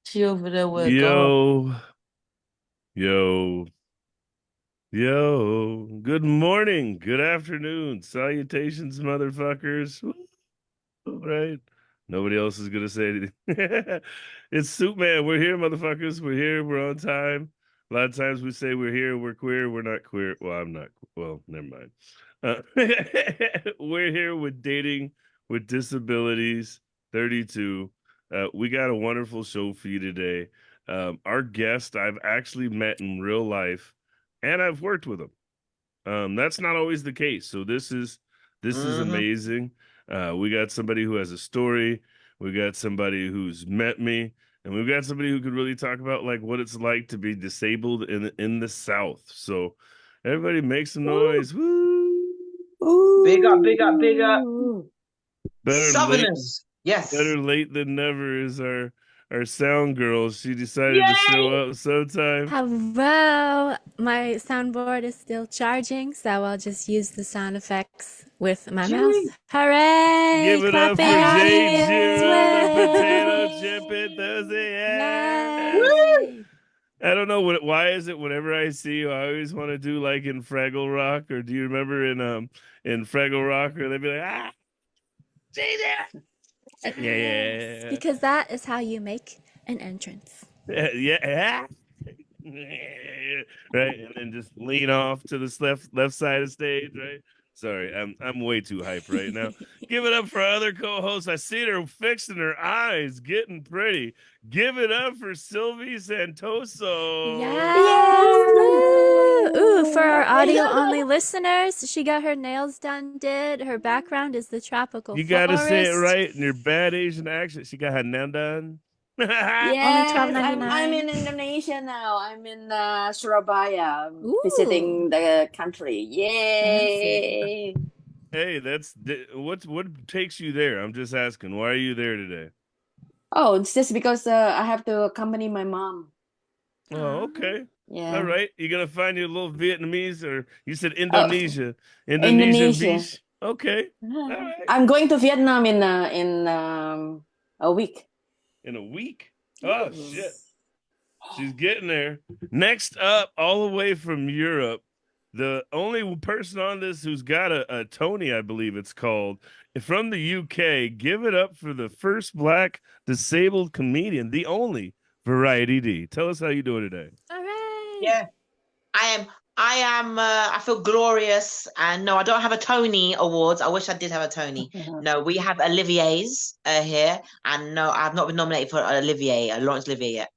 She over there with God. Yo, yo, yo. Good morning, good afternoon, salutations, motherfuckers. Woo, right? Nobody else is gonna say anything. It's Soup Man. We're here, motherfuckers. We're here. We're on time. A lot of times we say we're here, we're queer, we're not queer. Well, I'm not. Well, never mind. Uh, we're here with dating with disabilities 32. We got a wonderful show for you today. Our guest I've actually met in real life, and I've worked with him. That's not always the case. So this is hmm amazing. We got somebody who has a story. We got somebody who's met me, and we've got somebody who could really talk about like what it's like to be disabled in the South. So everybody make some Woo! noise. Woo! Big up, big up, big up. Ooh. Better late, Southerners. Yes. better late than never is our sound girl. She decided to show Yay! up sometime. Hello! My soundboard is still charging, so I'll just use the sound effects with my Yay! mouth. Hooray! Give it up for Clapping Jay audience! Jiro, the potato chip Way! it Thursday. Yeah. Woo! Yay! I don't know why is it whenever I see you, I always want to do like in Fraggle Rock, or do you remember in Fraggle Rock, or they'd be like, ah, Jay there. Yes, Yeah, because that is how you make an entrance. yeah, yeah. Right, and then just lean off to this left side of stage, right? Sorry, I'm way too hype right now. Give it up for our other co-hosts. I see her fixing her eyes, getting pretty. Give it up for Sylvie Santoso. Yes! Woo! Ooh, for our Yay! audio-only listeners, she got her nails done, did. Her background is the tropical You gotta say it forest. right in your bad Asian accent. She got her nail done. Only Yes, I'm in 12.99. Indonesia now. I'm in Surabaya. I'm Ooh, visiting the country. fancy. Yay! Hey, what takes you there? I'm just asking. Why are you there today? Oh, it's just because I have to accompany my mom. Oh, Aw. okay. All Yeah. right. You're gonna find your little Vietnamese, or you said Oh, Indonesian Indonesia. beach. Okay. All right. I'm going to Vietnam in a week. In a week. Oh Ooh. shit. Yes. She's getting there. Next up, all the way from Europe, the only person on this who's got a Tony, I believe it's called, from the UK. Give it up for the first black disabled comedian, the only Variety D. Tell us how you doing today. Hooray! Yeah. I am. I feel glorious. And no, I don't have a Tony Awards. I wish I did have a Tony. No, we have Olivier's here, and no, I've not been nominated for an Olivier, a Laurence Olivier yet.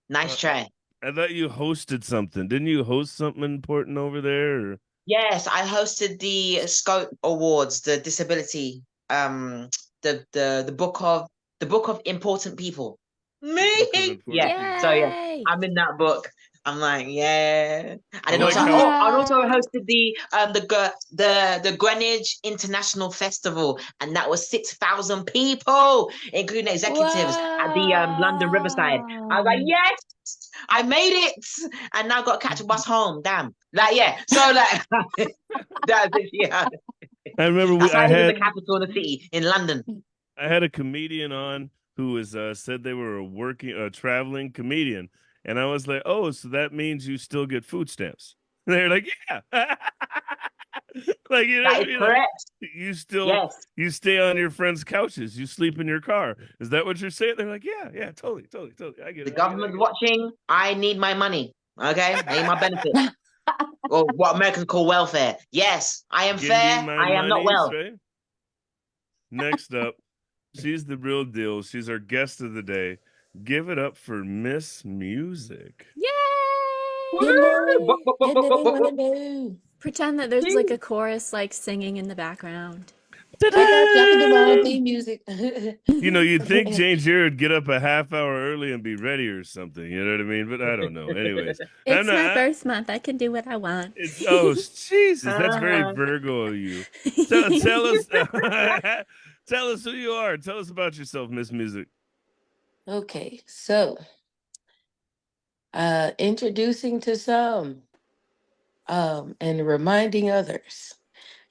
Nice Uh, try. I thought you hosted something. Didn't you host something important over there? Or... Yes, I hosted the Scope Awards, the disability, the book of important people. Book of Me, yeah. Important So People. yeah, Yay! I'm in that book. I'm like, yeah. And I then like also, how oh, I also Yay! hosted the Greenwich International Festival, and that was 6,000 people, including executives at the London Riverside. I was like, Wow! yes, I made it, and now I've got to catch a bus home. Damn, like yeah. So like, that's it. Yeah, I remember that's why I live in the capital of the city in London. I had a comedian on who was said they were a working traveling comedian, and I was like, oh, so that means you still get food stamps? And they're like, yeah, like you know what That I is mean? Like correct. you still Yes. you stay on your friends' couches, you sleep in your car. Is that what you're saying? They're like, yeah, yeah, totally, totally, totally. I get The it, I get it, I government's get it. watching. I need my money. Okay, I need my benefit, or what Americans call welfare. Yes, I am Give me fair. my I am not monies, well. right? Next up, she's the real deal. She's our guest of the day. Give it up for Miss Music. Yay! Hello. Woo! Hello. Hello. Pretend that there's like a chorus like singing in the background. I can do my own Ta-da! theme music. You know, you'd think Jane Jarrett would get up a half hour early and be ready or something. You know what I mean? But I don't know. Anyways, I'm It's not. my birth month. I can do what I want. It's oh Jesus, that's very Uh-huh. Virgo of you. Tell us, tell us who you are. Tell us about yourself, Miss Music. Okay, so introducing to some and reminding others.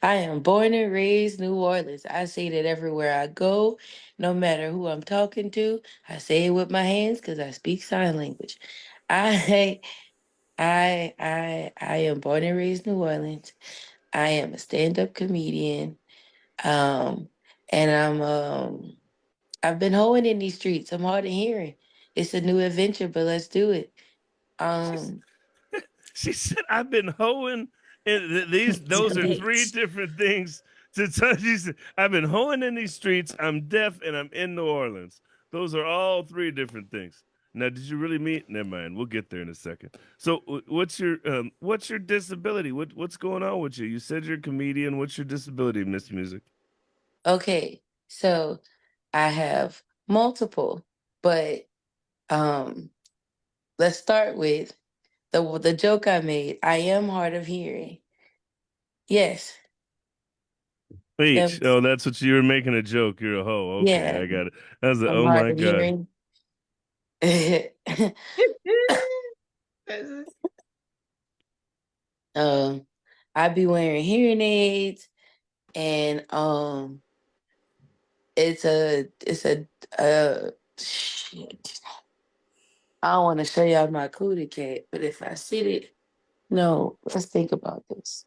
I am born and raised New Orleans. I say that everywhere I go, no matter who I'm talking to. I say it with my hands because I speak sign language. I I am born and raised New Orleans. I am a stand-up comedian. Um, and I've been hoeing in these streets. I'm hard of hearing. It's a new adventure, but let's do it. Um, She said, "I've been hoeing." And those are three Bitch. different things. She said, "I've been hoeing in these streets. I'm deaf, and I'm in New Orleans." Those are all three different things. Now, did you really meet? Never mind. We'll get there in a second. So, what's your disability? What's going on with you? You said you're a comedian. What's your disability, Miss Music? okay, so I have multiple, but um, let's start with the joke I made. I am hard of hearing. Yes, that Wait, was, oh, that's what you were making a joke. You're a hoe. Okay, yeah, I got it. I was like, I'm oh hard my of god. hearing. um, I be wearing hearing aids, and it's a shit. I don't want to show y'all my cootie cat, but if I sit it, no, let's think about this.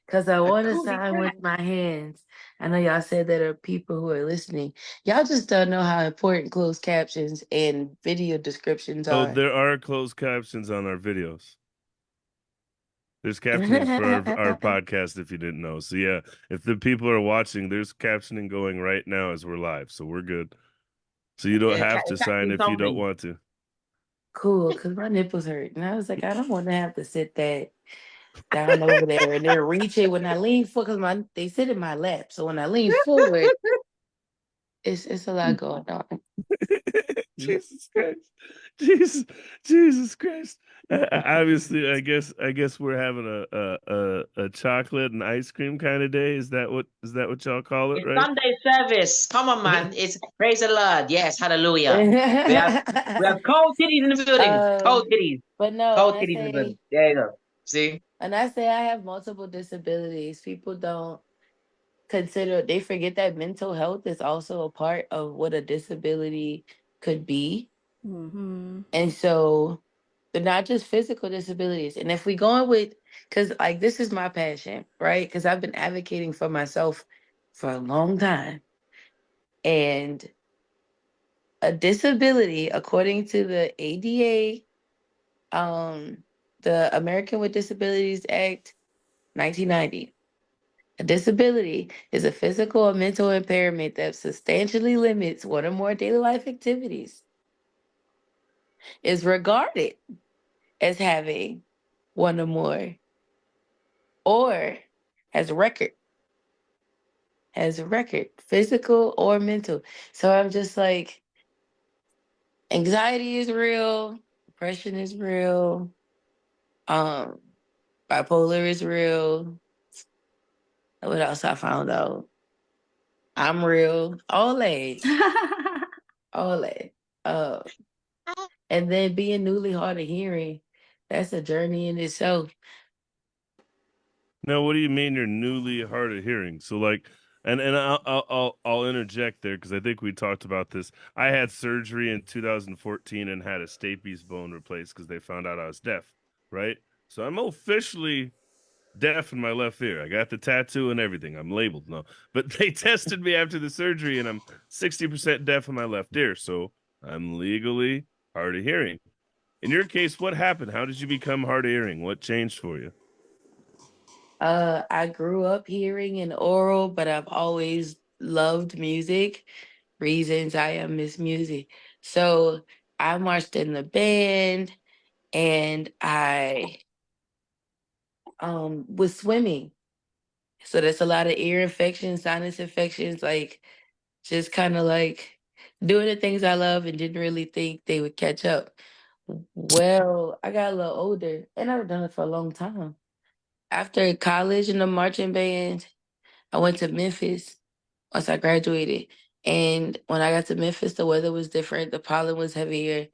Because I A want to coolie sign cat. with my hands. I know y'all said there are people who are listening. Y'all just don't know how important closed captions and video descriptions Oh, are. there are closed captions on our videos. There's captioning for our podcast if you didn't know. So yeah, if the people are watching, there's captioning going right now as we're live. So we're good. So you don't have to Cat sign do if you don't something. want to. Cool, because my nipples hurt. And I was like, I don't want to have to sit that down over there. And they're reaching when I lean forward, because they sit in my lap. So when I lean forward, it's a lot going on. Jesus Christ. Jesus, Jesus Christ. Obviously, I guess we're having a chocolate and ice cream kind of day. Is that what y'all call it, It's right? Sunday service. Come on, man. It's praise the Lord. Yes, hallelujah. We have we have cold titties in the building. Cold um, titties. but no, Cold titties in the building. There you go. See? when I say I have multiple disabilities, people don't consider, they forget that mental health is also a part of what a disability could be. Mm-hmm. And so they're not just physical disabilities. And if we going with, because like this is my passion, right? Because I've been advocating for myself for a long time. And a disability, according to the ADA, the American with Disabilities Act 1990, a disability is a physical or mental impairment that substantially limits one or more daily life activities, is regarded as having one or more, or has a record, physical or mental. So I'm just like, anxiety is real, depression is real, um, bipolar is real. What else I found out? I'm real. All that. All that. Uh, and then being newly hard of hearing, that's a journey in itself. Now, what do you mean you're newly hard of hearing? So like, and I'll interject there because I think we talked about this. I had surgery in 2014 and had a stapes bone replaced because they found out I was deaf, right? So I'm officially deaf in my left ear. I got the tattoo and everything. I'm labeled now. But they tested me after the surgery and I'm 60% deaf in my left ear. So I'm legally hard of hearing. In your case, what happened? How did you become hard of hearing? What changed for you? I grew up hearing and oral, but I've always loved music. Reasons I am Miss Music. So I marched in the band, and I was swimming. So that's a lot of ear infections, sinus infections, like just kind of like doing the things I love and didn't really think they would catch up. Well, I got a little older and I've done it for a long time. After college in the marching band, I went to Memphis once I graduated. And when I got to Memphis, the weather was different, the pollen was heavier.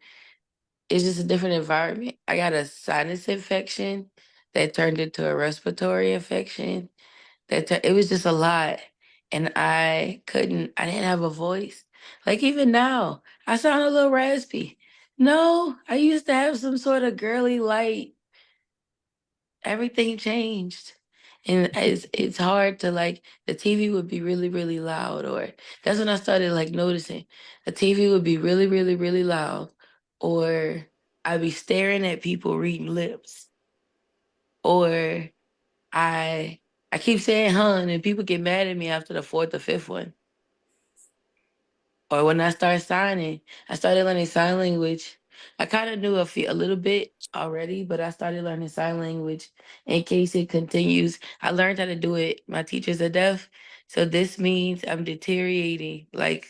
It's just a different environment. I got a sinus infection that turned into a respiratory infection. It was just a lot. And I didn't have a voice. Like even now, I sound a little raspy. No, I used to have some sort of girly light. Everything changed. And it's hard to like the TV would be really, really loud, or that's when I started like noticing the TV would be really, really, really loud, or I'd be staring at people reading lips, or I I keep saying hun and people get mad at me after the fourth or fifth one. Or when I started signing, I started learning sign language. I kind of knew a little bit already, but I started learning sign language in case it continues. I learned how to do it. My teachers are deaf, so this means I'm deteriorating. Like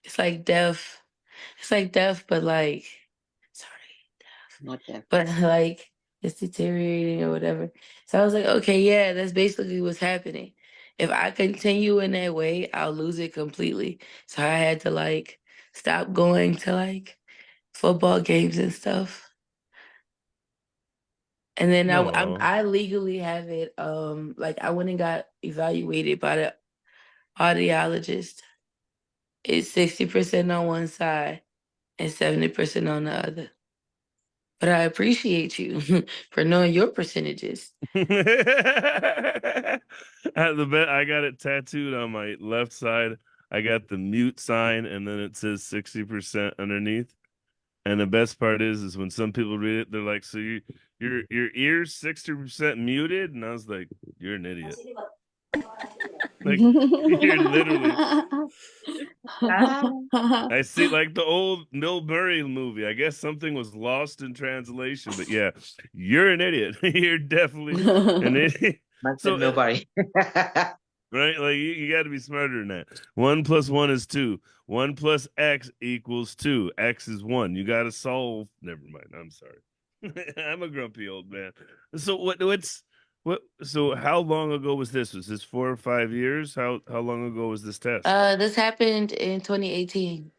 it's like deaf. It's like deaf, but like sorry. Not deaf. But like it's deteriorating or whatever. So I was like, okay, yeah, that's basically what's happening. If I continue in that way, I'll lose it completely. So I had to like stop going to like football games and stuff. And then No. I legally have it. Like I went and got evaluated by the audiologist. It's 60% on one side and 70% on the other. But I appreciate you for knowing your percentages. I got it tattooed on my left side. I got the mute sign, and then it says 60% underneath. And the best part is when some people read it, they're like, "So your ears 60% muted?" And I was like, "You're an idiot." Like you're literally. I see, like the old Bill Murray movie. I guess something was lost in translation, but yeah, you're an idiot. You're definitely an idiot. Man So, said nobody. right, like you got to be smarter than that. 1 + 1 is 2. 1 + X = 2. X is 1. You got to solve. Never mind. I'm sorry. I'm a grumpy old man. So what? So how long ago was this? Was this 4 or 5 years? How long ago was this test? This happened in 2018.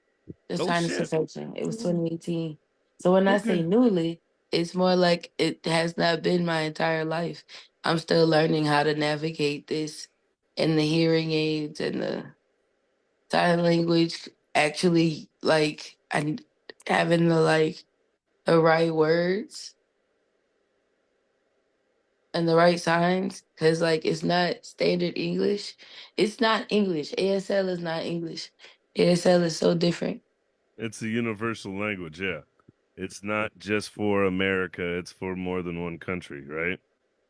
The Oh sinus shit. infection. It was 2018. So when I say Okay. newly, it's more like it has not been my entire life. I'm still learning how to navigate this and the hearing aids and the sign language actually like and having the right words and the right signs because like it's not standard English. It's not English. ASL is not English. ASL is so different. It's a universal language, yeah. It's not just for America, it's for more than one country, right?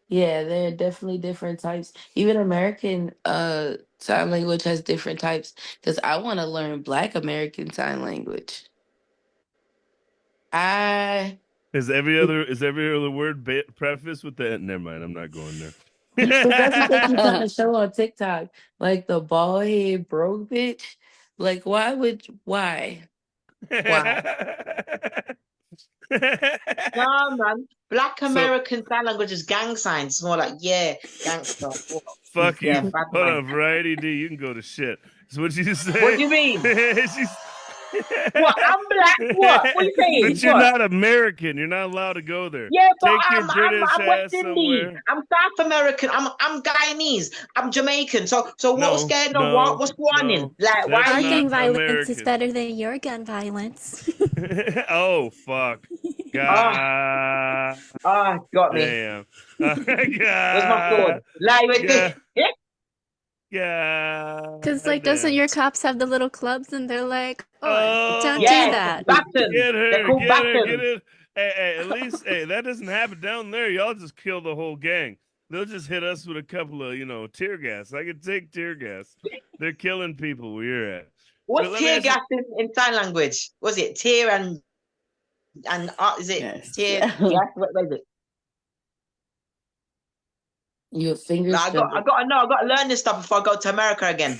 Yeah, there are definitely different types. Even American sign language has different types because I want to learn Black American Sign Language. I Is every other word prefaced with that? Never mind, I'm not going there. But that's what they keep trying to show on TikTok, like the bald head broke bitch. Like, why? No, man. Black So American Sign Language is gang signs. It's more like, yeah, gangster. What? fuck Yeah, you. bad Hold man. on, Variety D, you can go to shit. So what you What do say? you mean? She's What? I'm black? What? What are you saying? But you're What? not American. You're not allowed to go there. Yeah, but Take your I'm British West ass Indies. somewhere. I'm South American. I'm Guyanese. I'm Jamaican. So what's No, going on? no, What's going on? no. Like, why are That's Our you? not gang violence is American. better than your gun violence. Oh fuck. Oh, God got me. damn. Where's my God. sword? Lie with God. this. Because, God like, doesn't damn. your cops have the little clubs and they're like, oh, don't do Oh, Yes, that? battens. get They're her, called get her, get battens. it. Hey, at least, hey, that doesn't happen down there. Y'all just kill the whole gang. They'll just hit us with a couple of, tear gas. I can take tear gas. They're killing people where you're at. But What's let me tear ask you, gas in sign language? Was it tear and is it Yes. tear gas? What is it? Your fingers Like, struggle. I got to learn this stuff before I go to America again.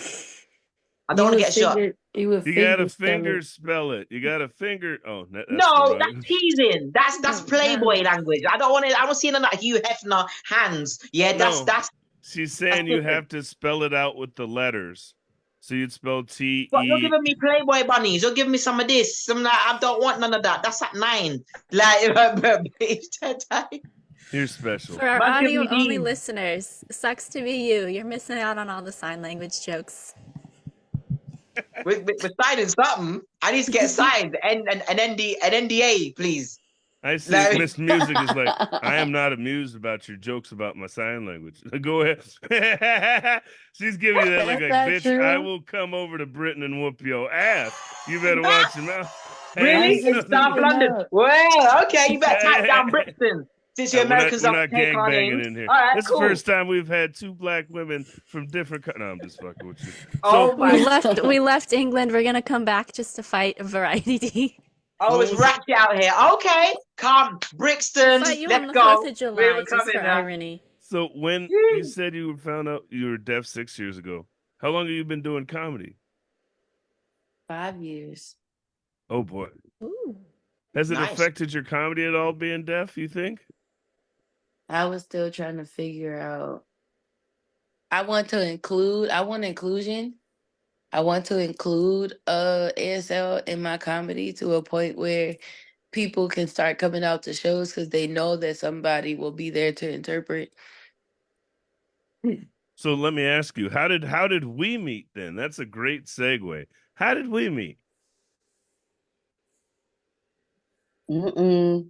I don't want to get shot. You would you got to finger spell finger it. spell it. You got to finger. Oh, that's the No, wrong. that's teasing. That's Oh, Playboy no. language. I don't want it. I don't see none of that Hugh Hefner hands. Yeah, No, that's she's saying you different. have to spell it out with the letters. So you'd spell T But you're E. giving me Playboy bunnies. You're giving me some of this. Some like, I don't want none of that. That's at 9. Like, You're special. For our Man, give audio me only these. listeners, sucks to be you. You're missing out on all the sign language jokes. We're signing something. I need to get signed. An NDA, please. I see No. Miss Music is like, I am not amused about your jokes about my sign language. Go ahead. She's giving you that look That's like, not bitch, I true. will come over to Britain and whoop your ass. You better watch your mouth. Hey, I Really? this In just South speaking London? up. Well, okay, you better type hey, down hey, Brixton since you we're Americans we're don't not take gang our banging names. in here. All right, This is the cool. first time we've had two black women from different. No, I'm just fucking with you. Oh So We my. left England. We're gonna come back just to fight variety. Oh, what it's was it? ratchet out here. Okay, come, We'll Brixton. fight you on Let's the 4th go. of We're July just for coming now. irony. So when you Yee. said you found out you were deaf 6 years ago, how long have you been doing comedy? 5 years. Oh boy. Ooh. Has it Nice. affected your comedy at all being deaf, you think? I was still trying to figure out. I want inclusion. I want to include ASL in my comedy to a point where people can start coming out to shows because they know that somebody will be there to interpret. So let me ask you, how did we meet then? That's a great segue. How did we meet? Mm-mm.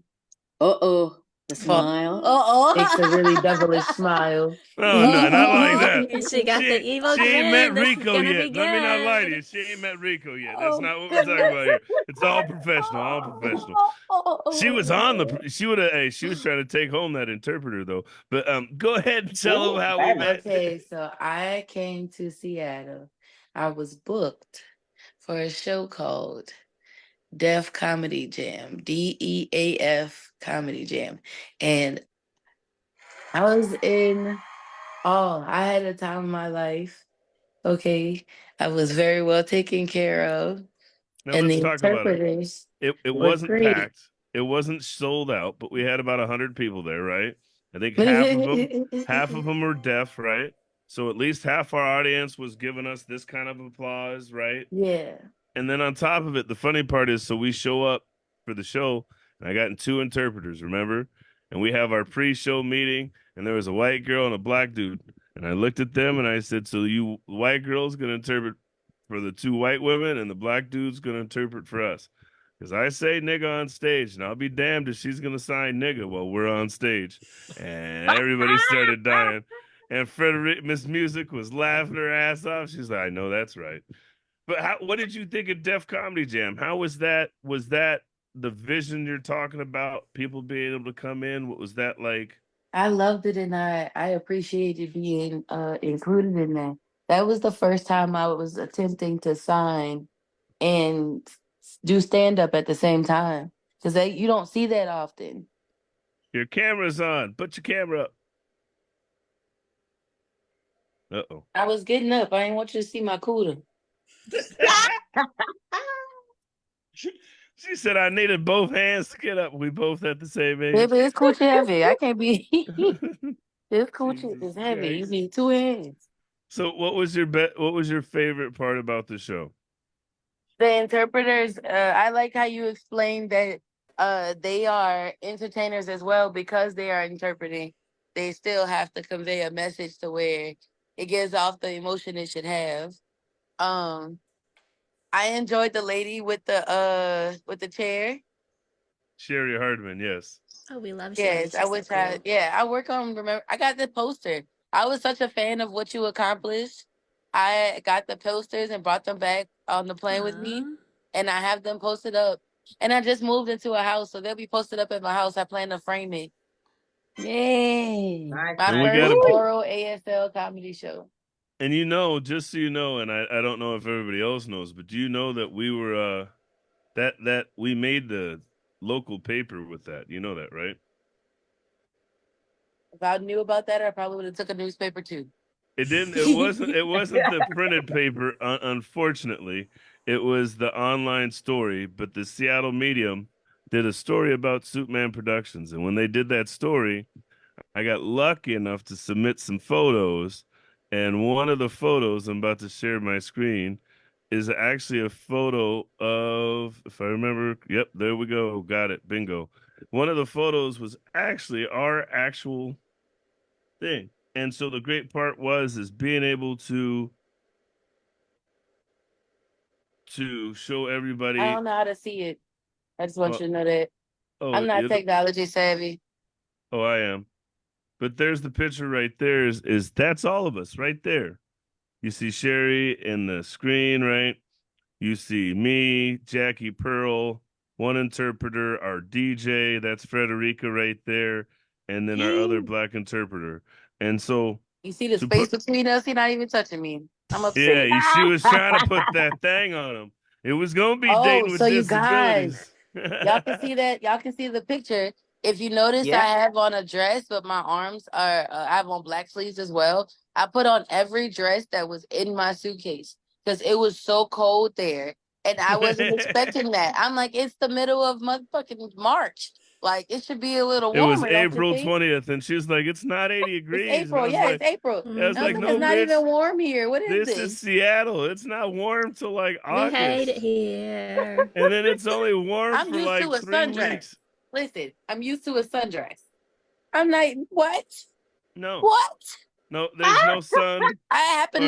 Uh-oh. The Paul smile. makes a really devilish Uh-oh. smile. Oh no, not like that. And she got the evil She ain't met grin. This is Rico gonna be yet. Let me not lie to good. you. She ain't met Rico yet. That's Oh, not what we're talking goodness. about here. It's all professional, all professional. She was on the. She would have. Hey, she was trying to take home that interpreter though. But go ahead and tell them Ooh, how we very nice. met. Okay, so I came to Seattle. I was booked for a show called Def Comedy Jam, DEAF Comedy Jam. And I was in awe. I had a time of my life. Okay. I was very well taken care of. Now And let's the talk about it. interpreters It were wasn't great. packed. It wasn't sold out, but we had about 100 people there, right? I think half of them were deaf, right? So at least half our audience was giving us this kind of applause, right? Yeah. And then on top of it, the funny part is, so we show up for the show, and I got two interpreters, remember? And we have our pre-show meeting, and there was a white girl and a black dude. And I looked at them and I said, so you white girl's gonna interpret for the two white women, and the black dude's gonna interpret for us. Because I say nigga on stage, and I'll be damned if she's gonna sign nigga while we're on stage. And everybody started dying. And Frederick Miss Music was laughing her ass off. She's like, I know that's right. But what did you think of Def Comedy Jam? How was that? Was that the vision you're talking about? People being able to come in? What was that like? I loved it and I appreciated being included in that. That was the first time I was attempting to sign and do stand up at the same time because you don't see that often. Your camera's on. Put your camera up. Uh-oh. I was getting up. I didn't want you to see my cooter. She said I needed both hands to get up. We both at the same age. Baby, it's coochie heavy. I can't be. This coochie Jesus is heavy. You Christ. need two hands. So what was your favorite part about the show? The interpreters, I like how you explained that they are entertainers as well because they are interpreting. They still have to convey a message to where it gives off the emotion it should have. Um, I enjoyed the lady with the chair. Sherry Hardman, yes. Oh, we love Sherry. Yes, I She's so wish cool. I work on remember I got the poster. I was such a fan of what you accomplished. I got the posters and brought them back on the plane with me Aw. and I have them posted up. And I just moved into a house, so they'll be posted up at my house. I plan to frame it. Yay. Nice, My And we nice. got first to Woo! oral ASL comedy show. and just so you know, and I don't know if everybody else knows, but do you know that we were that we made the local paper with that? You know that, right? If I knew about that, I probably would have took a newspaper too. It wasn't the printed paper, unfortunately. It was the online story, but the Seattle Medium did a story about Superman Productions, and when they did that story, I got lucky enough to submit some photos, and one of the photos I'm about to share my screen is actually a photo of, if I remember, yep, there we go. Got it. Bingo. One of the photos was actually our actual thing. And so the great part is being able to show I everybody. don't know how to see it. I just want uh, you to know that oh, I'm not technology savvy. oh, I am. But there's the picture right there. Is that's all of us right there. You see Sherry in the screen, right? You see me, Jackie Pearl, one interpreter, our DJ, that's Frederica right there, and then our other black interpreter. And so You see the to space put, between us? He's not even touching me. I'm yeah, upset. she was trying to put that thing on him. It was gonna be Oh, dating so with you guys, disabilities. y'all can see that. Y'all can see the picture. If you notice, I Yeah. have on a dress, but my arms are. I have on black sleeves as well. I put on every dress that was in my suitcase because it was so cold there, and I wasn't expecting that. I'm like, it's the middle of motherfucking March. Like, it should be a little It was warmer, don't you April think? 20th, and she was like, "It's not 80 It's degrees," and April. Yeah, it's April. I was I was like, like, Hmm. it's "No, not bitch, even warm here. What is this is this? Seattle. It's not warm till like We hate it August, here. and then it's only warm I'm for used to like a 3 weeks." sundress. Listen, I'm used to a sundress. I'm like, what? No, What? no, there's no sun or I happen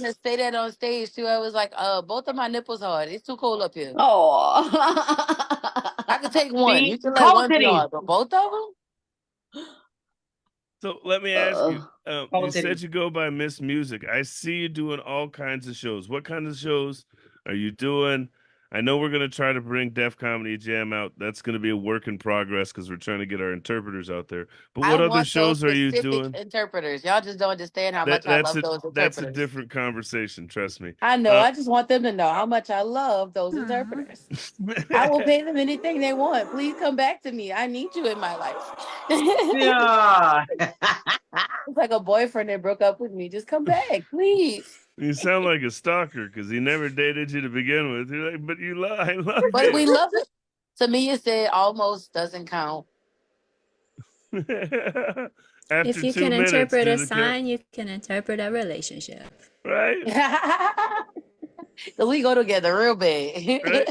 to dress. say that on stage too. I was like, both of my nipples hard. It's too cold up here. Oh. I could take one. You See, can let cold one be titties. hard, but both of them? So let me ask you. Uh, You Cold said titties. you go by Miss Music. I see you doing all kinds of shows. What kinds of shows are you doing? I know we're gonna try to bring Def Comedy Jam out. That's gonna be a work in progress because we're trying to get our interpreters out there. But I what other want those shows are you specific doing? interpreters. Y'all just don't understand how That much I that's love a those that's a interpreters. different conversation. Trust me. I know. I just want them to know how much I love those Aw. interpreters. I will pay them anything they want. Please come back to me. I need you in my life. It's Yeah. like a boyfriend that broke up with me. Just come back, please. You sound like a stalker because he never dated you to begin with. You're like, but I love But we you. love it. To me, it said almost doesn't count. After If you 2 minutes, interpret a does it count? sign, you can interpret a relationship. Right? We go together real bad. Right?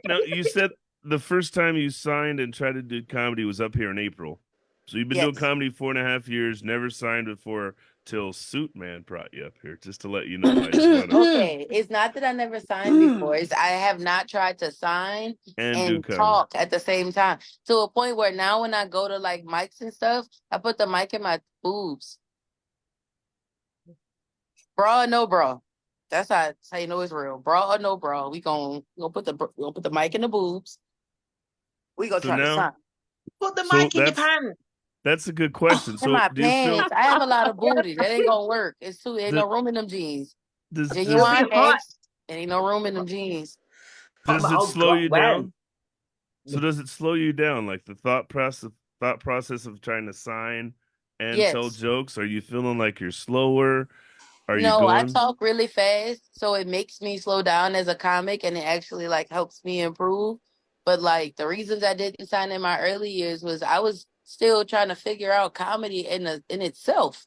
Now, you said the first time you signed and tried to do comedy was up here in April. So you've been doing Yes. comedy 4.5 years, never signed before till Suit Man brought you up here, just to let you know. I just want to Okay. It's not that I never signed before. It's I have not tried to sign and do and comedy. talk at the same time to a point where now when I go to like mics and stuff, I put the mic in my boobs. Bra or no bra. That's how you know it's real. Bra or no bra. We gonna put the mic in the boobs. We gonna So try to now, sign. Put the so mic in your pants. that's a good question. In So my do you feel pants. I have a lot of booty. That ain't gonna work. It's too ain't does no room in them jeans. It'll does be Genuine hot. X. There ain't no room in them jeans. does it Oh slow God, you when? down? So does it slow you down, like the thought process of trying to sign and tell Yes. jokes? Are you feeling like you're slower? Are you No, I going? talk really fast, so it makes me slow down as a comic and it actually like helps me improve. But like the reasons I didn't sign in my early years was I was still trying to figure out comedy in itself.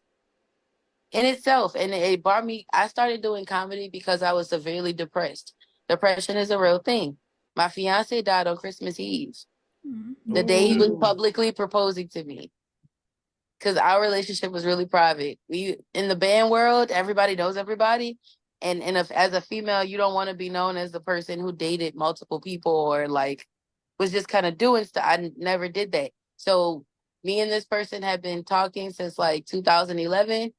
In itself. And it brought me I started doing comedy because I was severely depressed. Depression is a real thing. My fiance died on Christmas Eve, the day he was Oh, Mm. publicly proposing to me. Because our relationship was really private. We in the band world, everybody knows everybody, and if as a female, you don't want to be known as the person who dated multiple people or like was just kind of doing stuff. Never did that. So me and this person had been talking since like 2011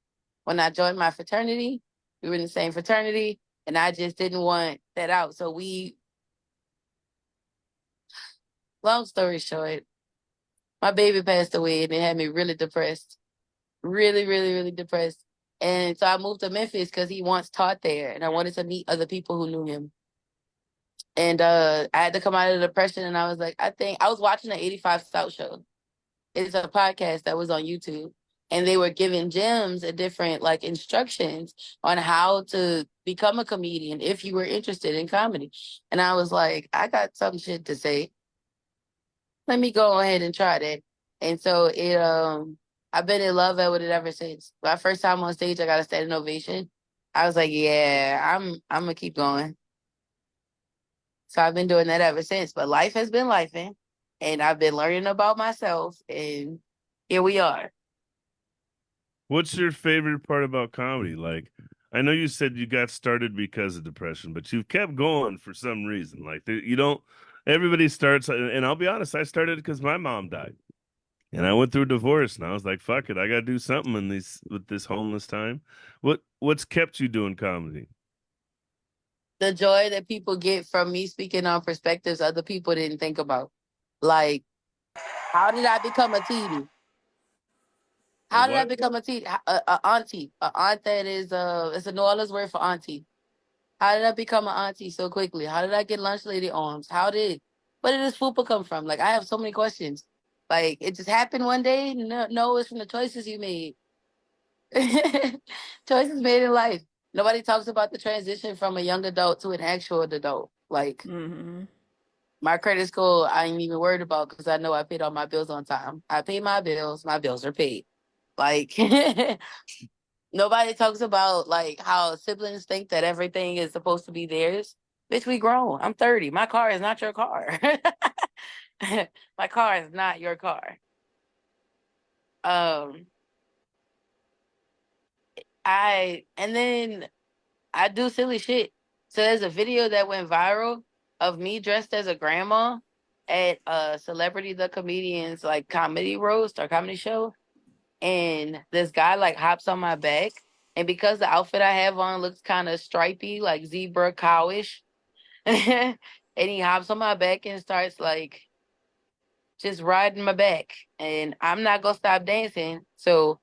when I joined my fraternity. We were in the same fraternity, and I just didn't want that out. So long story short, my baby passed away, and it had me really depressed. Really, really, really depressed. And so I moved to Memphis because he once taught there and I wanted to meet other people who knew him. And I had to come out of the depression and I was like, I think I was watching the 85 South Show. It's a podcast that was on YouTube. And they were giving gems and different like instructions on how to become a comedian if you were interested in comedy. And I was like, I got some shit to say. Let me go ahead and try that. And so I've been in love with it ever since. My first time on stage, I got a standing ovation. I was like, yeah, I'm gonna keep going. So I've been doing that ever since. But life has been lifing, and I've been learning about myself, and here we are. What's your favorite part about comedy? Like, I know you said you got started because of depression, but you've kept going for some reason. Like, you don't. Everybody starts, and I'll be honest, I started because my mom died, and I went through a divorce, and I was like, "Fuck it, I got to do something in these with this homeless time." What's kept you doing comedy? The joy that people get from me speaking on perspectives other people didn't think about. Like, how did I become a TD? A How did I what? become a TD? A auntie. A aunt that is it's a New Orleans word for auntie. How did I become an auntie so quickly? How did I get lunch lady arms? Where did this fupa come from? Like, I have so many questions. Like, it just happened one day. No, it's from the choices you made. Choices made in life. Nobody talks about the transition from a young adult to an actual adult. Like, Mm-hmm. my credit score, I ain't even worried about because I know I paid all my bills on time. I pay my bills are paid. Like, nobody talks about like how siblings think that everything is supposed to be theirs. Bitch, we grown. I'm 30. My car is not your car. My car is not your car. Um, and then I do silly shit. So there's a video that went viral of me dressed as a grandma at a Celebrity the Comedian's like comedy roast or comedy show. And this guy like hops on my back. And because the outfit I have on looks kind of stripy, like zebra cowish, and he hops on my back and starts like just riding my back. And I'm not gonna stop dancing. So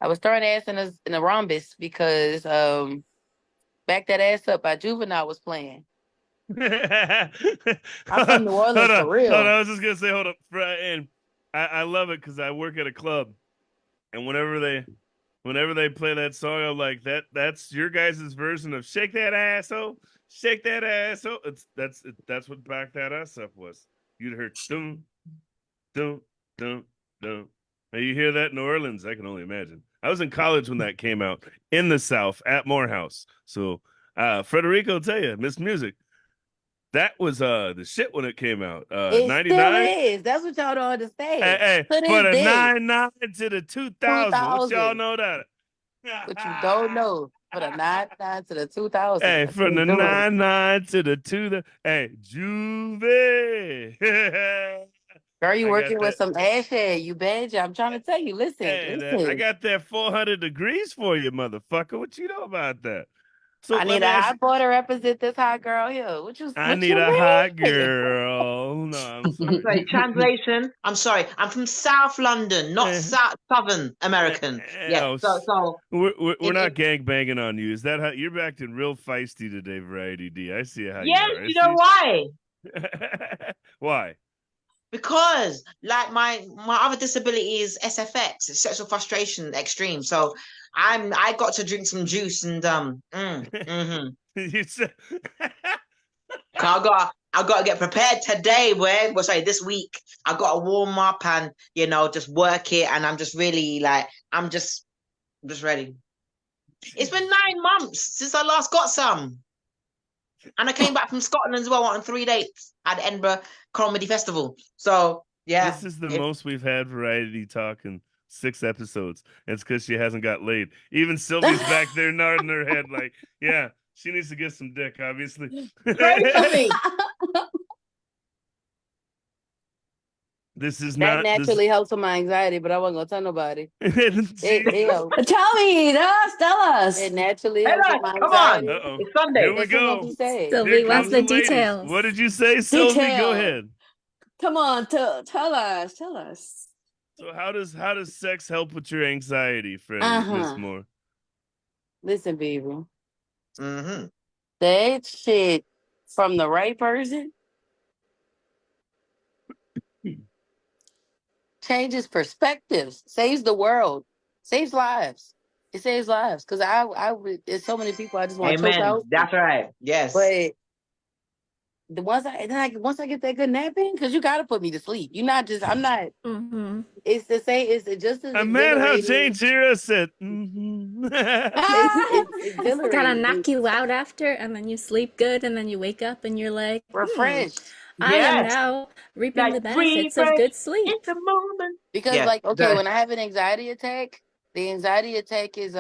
I was throwing ass in a rhombus because Back That Ass Up by Juvenile was playing. I'm from New Orleans for Hold on. real. I was just gonna say, hold up, and I love it because I work at a club, and whenever they play that song, I'm like, that's your guys' version of "Shake That Asshole, Shake That Asshole." That's what "Back That Ass Up" was. You'd heard dum dum dum dum. Now you hear that in New Orleans, I can only imagine. I was in college when that came out in the South at Morehouse. So Frederico will tell you, Miss Music. That was the shit when it came out. It still 99. is. That's what y'all don't Hey, understand. hey, To for this the day, 99 to the 2000. What y'all 2000. know that? What you don't know. For the 99 to the 2000. Hey, That's what from we the doing. 99 to the hey, Juve. Girl, you I got working with that. some ass head. You bad. I'm trying to tell you. Listen, Hey, I listen. got that 400 degrees for you, motherfucker. What you know about that? So I let need me a ask you. hot boy to represent this hot girl here. I What need you a hot mean? girl. No, I'm I'm sorry. sorry, translation. I'm sorry. I'm from South London, not Eh, Southern American. Yeah. oh, So we're if, not if gang banging on you. Is that how you're acting real feisty today, Variety D? I see how you yes, are. I you know see. why? Why? Because like my other disability is SFX, it's sexual frustration extreme. So I got to drink some juice and You said. I got to get prepared today. Well, sorry, this week I got to warm up and just work it, and I'm just really like I'm just ready. It's been 9 months since I last got some, and I came back from Scotland as well on 3 dates at Edinburgh Comedy Festival. So yeah, This is the it, most we've had Variety talk in 6 episodes. It's because she hasn't got laid. Even Sylvie's back there nodding her head like, yeah, she needs to get some dick, obviously. pray for me. This is That not this. naturally helps with my anxiety, but I wasn't gonna tell nobody. See? It helps. Tell me, tell It us. naturally helps with Hello, my come on, anxiety. Uh-oh. it's Sunday. Here we Listen what go. you say. Here Sylvie wants comes the the ladies. details. What did you say, Sylvie? Go Detail. ahead. Come on, tell us, tell us. So how does sex help with your anxiety, Freddie, Miss Uh-huh. Moore? Listen, baby. Mm-hmm. That shit from the right person changes perspectives, saves the world, saves lives. It saves lives because there's so many people I just want to choke Amen. out. That's right. Yes. But once I get that good nap in, because you got to put me to sleep. You're not just I'm not. Mm-hmm. It's the same. It's just as I'm mad how exhilarating. Jane Jira said, It's It's gonna exhilarating. knock you out after, and then you sleep good, and then you wake up and you're like, Refreshed. I am Yes. now reaping Like the benefits of refresh good in sleep. the moment. Because Yeah. like, okay, when I have an anxiety attack, the anxiety attack is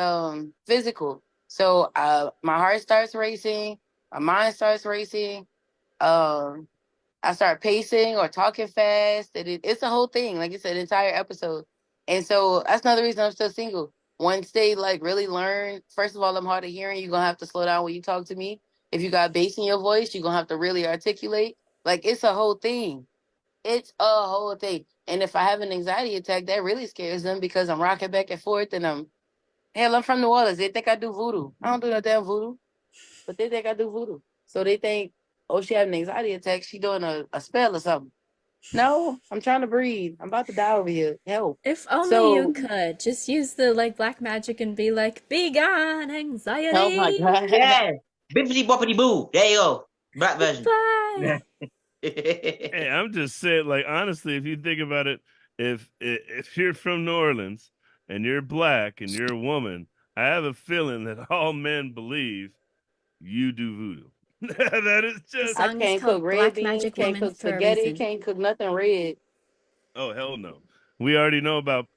physical. So my heart starts racing, my mind starts racing, um I start pacing or talking fast. It's a whole thing. Like it's an entire episode. And so that's another reason I'm still single. Once they like really learn, first of all, I'm hard of hearing. You're gonna have to slow down when you talk to me. If you got bass in your voice, you're gonna have to really articulate. Like it's a whole thing. It's a whole thing. And if I have an anxiety attack, that really scares them because I'm rocking back and forth and I'm from New Orleans. They think I do voodoo. I don't do no damn voodoo, but they think I do voodoo. So they think, oh, she had an anxiety attack. She doing a spell or something. No, I'm trying to breathe. I'm about to die over here. Help. If only you So, could just use the like black magic and be like, "Be gone, oh my anxiety, God. Yeah. Bippity boppity boo. There you go. Black version. goodbye." Hey, I'm just saying, like honestly, if you think about it, if you're from New Orleans and you're black and you're a woman, I have a feeling that all men believe you do voodoo. That is The just I song is can't cook called red Black beans, Magic can't Woman cook for a spaghetti, reason. can't cook nothing red. oh hell no. We already know about.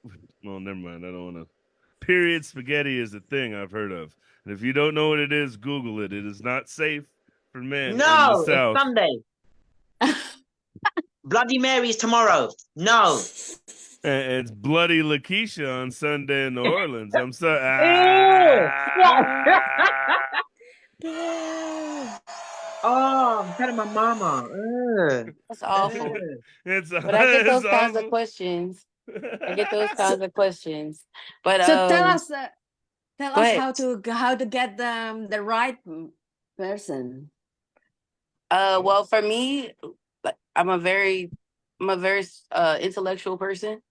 Well, never mind. I don't want to. Period spaghetti is a thing I've heard of, and if you don't know what it is, Google it. It is not safe for men in the No, it's South. Sunday. Bloody Mary's tomorrow. No. And it's bloody Lakeisha on Sunday in New Orleans. I'm sorry. Ew. Ew. Oh, I'm telling my mama. Ugh. That's awful. Ugh. it's But I get it's those kinds of awful. questions. I get those So, kinds of questions. But so tell go us ahead. how to get the right person. Well, for me, like, I'm a very intellectual person.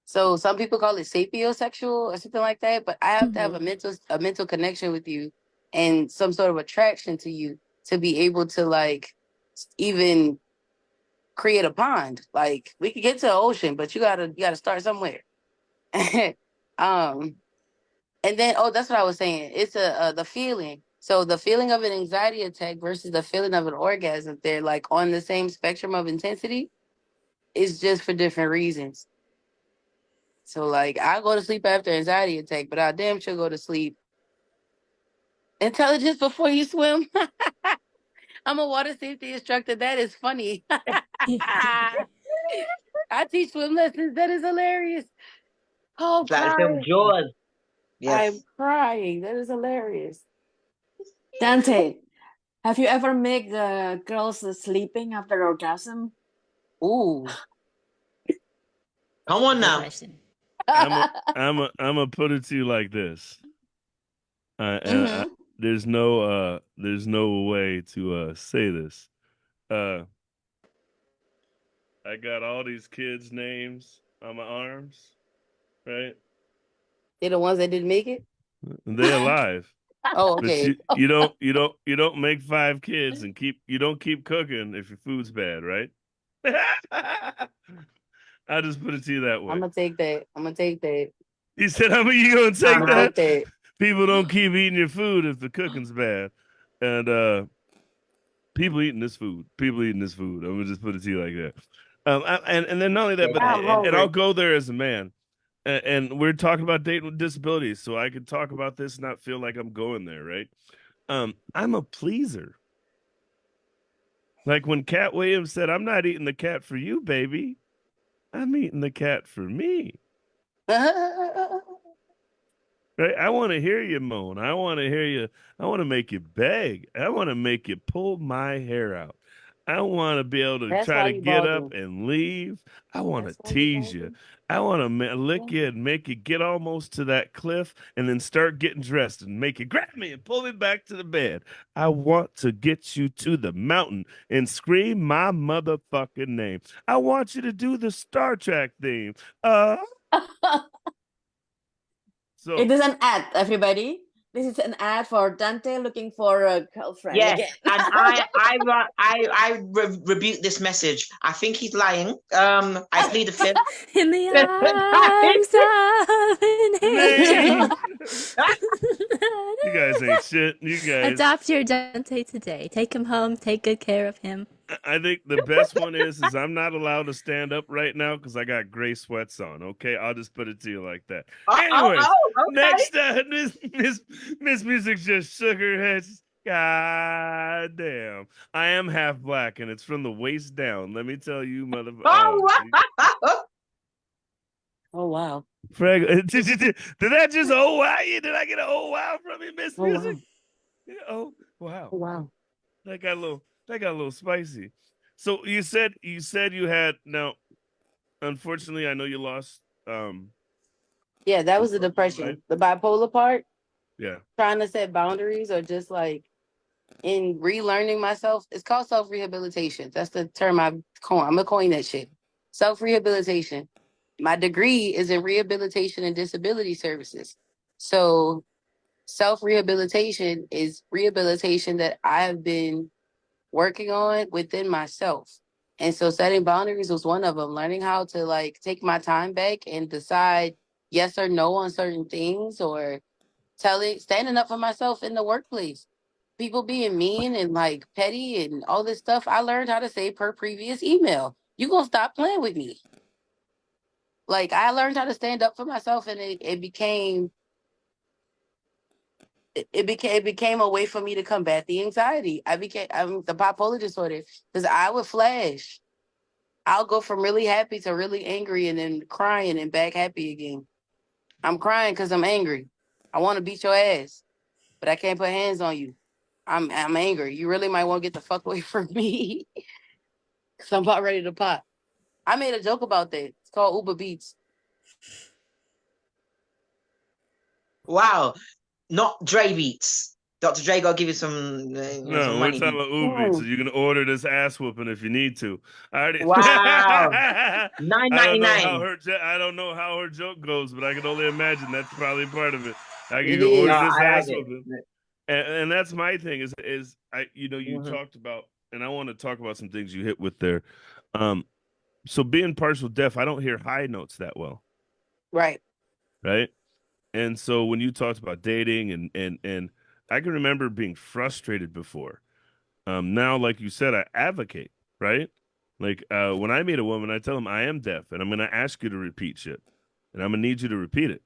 So some people call it sapiosexual or something like that. But I have to have Mhm. a mental connection with you and some sort of attraction to you to be able to like even create a pond. Like we could get to the ocean, but you gotta start somewhere. um, and then that's what I was saying. It's the feeling. So the feeling of an anxiety attack versus the feeling of an orgasm, they're like on the same spectrum of intensity. It's just for different reasons. So like I go to sleep after anxiety attack, but I damn sure go to sleep intelligence before you swim. I'm a water safety instructor. That is funny. I teach swim lessons. That is hilarious. Oh, I'm It's like the film crying. Jaws. I'm Yes. crying. That is hilarious. Dante, have you ever make girls sleeping after orgasm? Ooh. Come on Good now. question. I'm a put it to you like this. And Mm-hmm. there's no way to say this. Uh, I got all these kids' names on my arms, right? They're the ones that didn't make it. And they alive. Oh, But okay. you don't make 5 kids and you don't keep cooking if your food's bad, right? I'll just put it to you that I'm way. gonna take that. I'm gonna take that. He said, "How many you gonna I'm take gonna that? take that. People don't keep eating your food if the cooking's bad." And people eating this food. People eating this food. I'm gonna just put it to you like that. And then not only that, They but I'm can. and I'll hungry. go there as a man. And we're talking about dating with disabilities, so I could talk about this and not feel like I'm going there, right? I'm a pleaser. Like when Cat Williams said, "I'm not eating the cat for you, baby. I'm eating the cat for me." Right? I want to hear you moan. I want to hear you. I want to make you beg. I want to make you pull my hair out. I want to be able to That's try why to you get up balding. and leave. I want to That's why you tease you. balding. I want to lick you and make you get almost to that cliff and then start getting dressed and make you grab me and pull me back to the bed. I want to get you to the mountain and scream my motherfucking name. I want you to do the Star Trek theme. It So is an ad, everybody. This is an ad for Dante looking for a girlfriend Yes, again. and I rebuke this message. I think he's lying. I plead the fifth. In the arms of an Man, angel. you guys ain't shit. You guys. Adopt your Dante today. Take him home. Take good care of him. I think the best one is I'm not allowed to stand up right now because I got gray sweats on. Okay, I'll just put it to you like that. Anyways, Okay. next Miss Music just shook her head. God damn, I am half black and it's from the waist down. Let me tell you, motherfucker. Oh, wow. Oh wow. Frag, did that just oh wow you? Did I get an oh wow from you, Miss Oh Music? wow. Yeah, oh wow. Oh wow. That got a little spicy. So you said you had now. Unfortunately, I know you lost. Yeah, that Your was the partner, depression. right? The bipolar part, Yeah. trying to set boundaries or just like in relearning myself. It's called self-rehabilitation. That's the term I'm gonna coin that shit. Self-rehabilitation. My degree is in rehabilitation and disability services. So self-rehabilitation is rehabilitation that I've been working on within myself. And so setting boundaries was one of them, learning how to like take my time back and decide yes or no on certain things or standing up for myself in the workplace. People being mean and like petty and all this stuff. I learned how to say per previous email. You gonna stop playing with me. Like I learned how to stand up for myself and it became it became a way for me to combat the anxiety. I'm the bipolar disorder because I would flash. I'll go from really happy to really angry and then crying and back happy again. I'm crying because I'm angry. I want to beat your ass, but I can't put hands on you. I'm angry. You really might want to get the fuck away from me because I'm about ready to pop. I made a joke about that. It's called Uber Beats. Wow. Not Dre beats. Dr. Dre got to give you some No, we're money talking beats. about Uber Eats, so Mm. you can order this ass whooping if you need to. I already. Wow. I don't know 9.99. how I don't know how her joke goes, but I can only imagine that's probably part of it. You It can No, order is. this I like ass it. whooping, and that's my thing is you Mhm. talked about, and I want to talk about some things you hit with there. Um, so being partial deaf, I don't hear high notes that well, Right. right? And so when you talked about dating and I can remember being frustrated before. Now, like you said, I advocate, right? Like when I meet a woman, I tell them I am deaf and I'm gonna ask you to repeat shit. And I'm gonna need you to repeat it.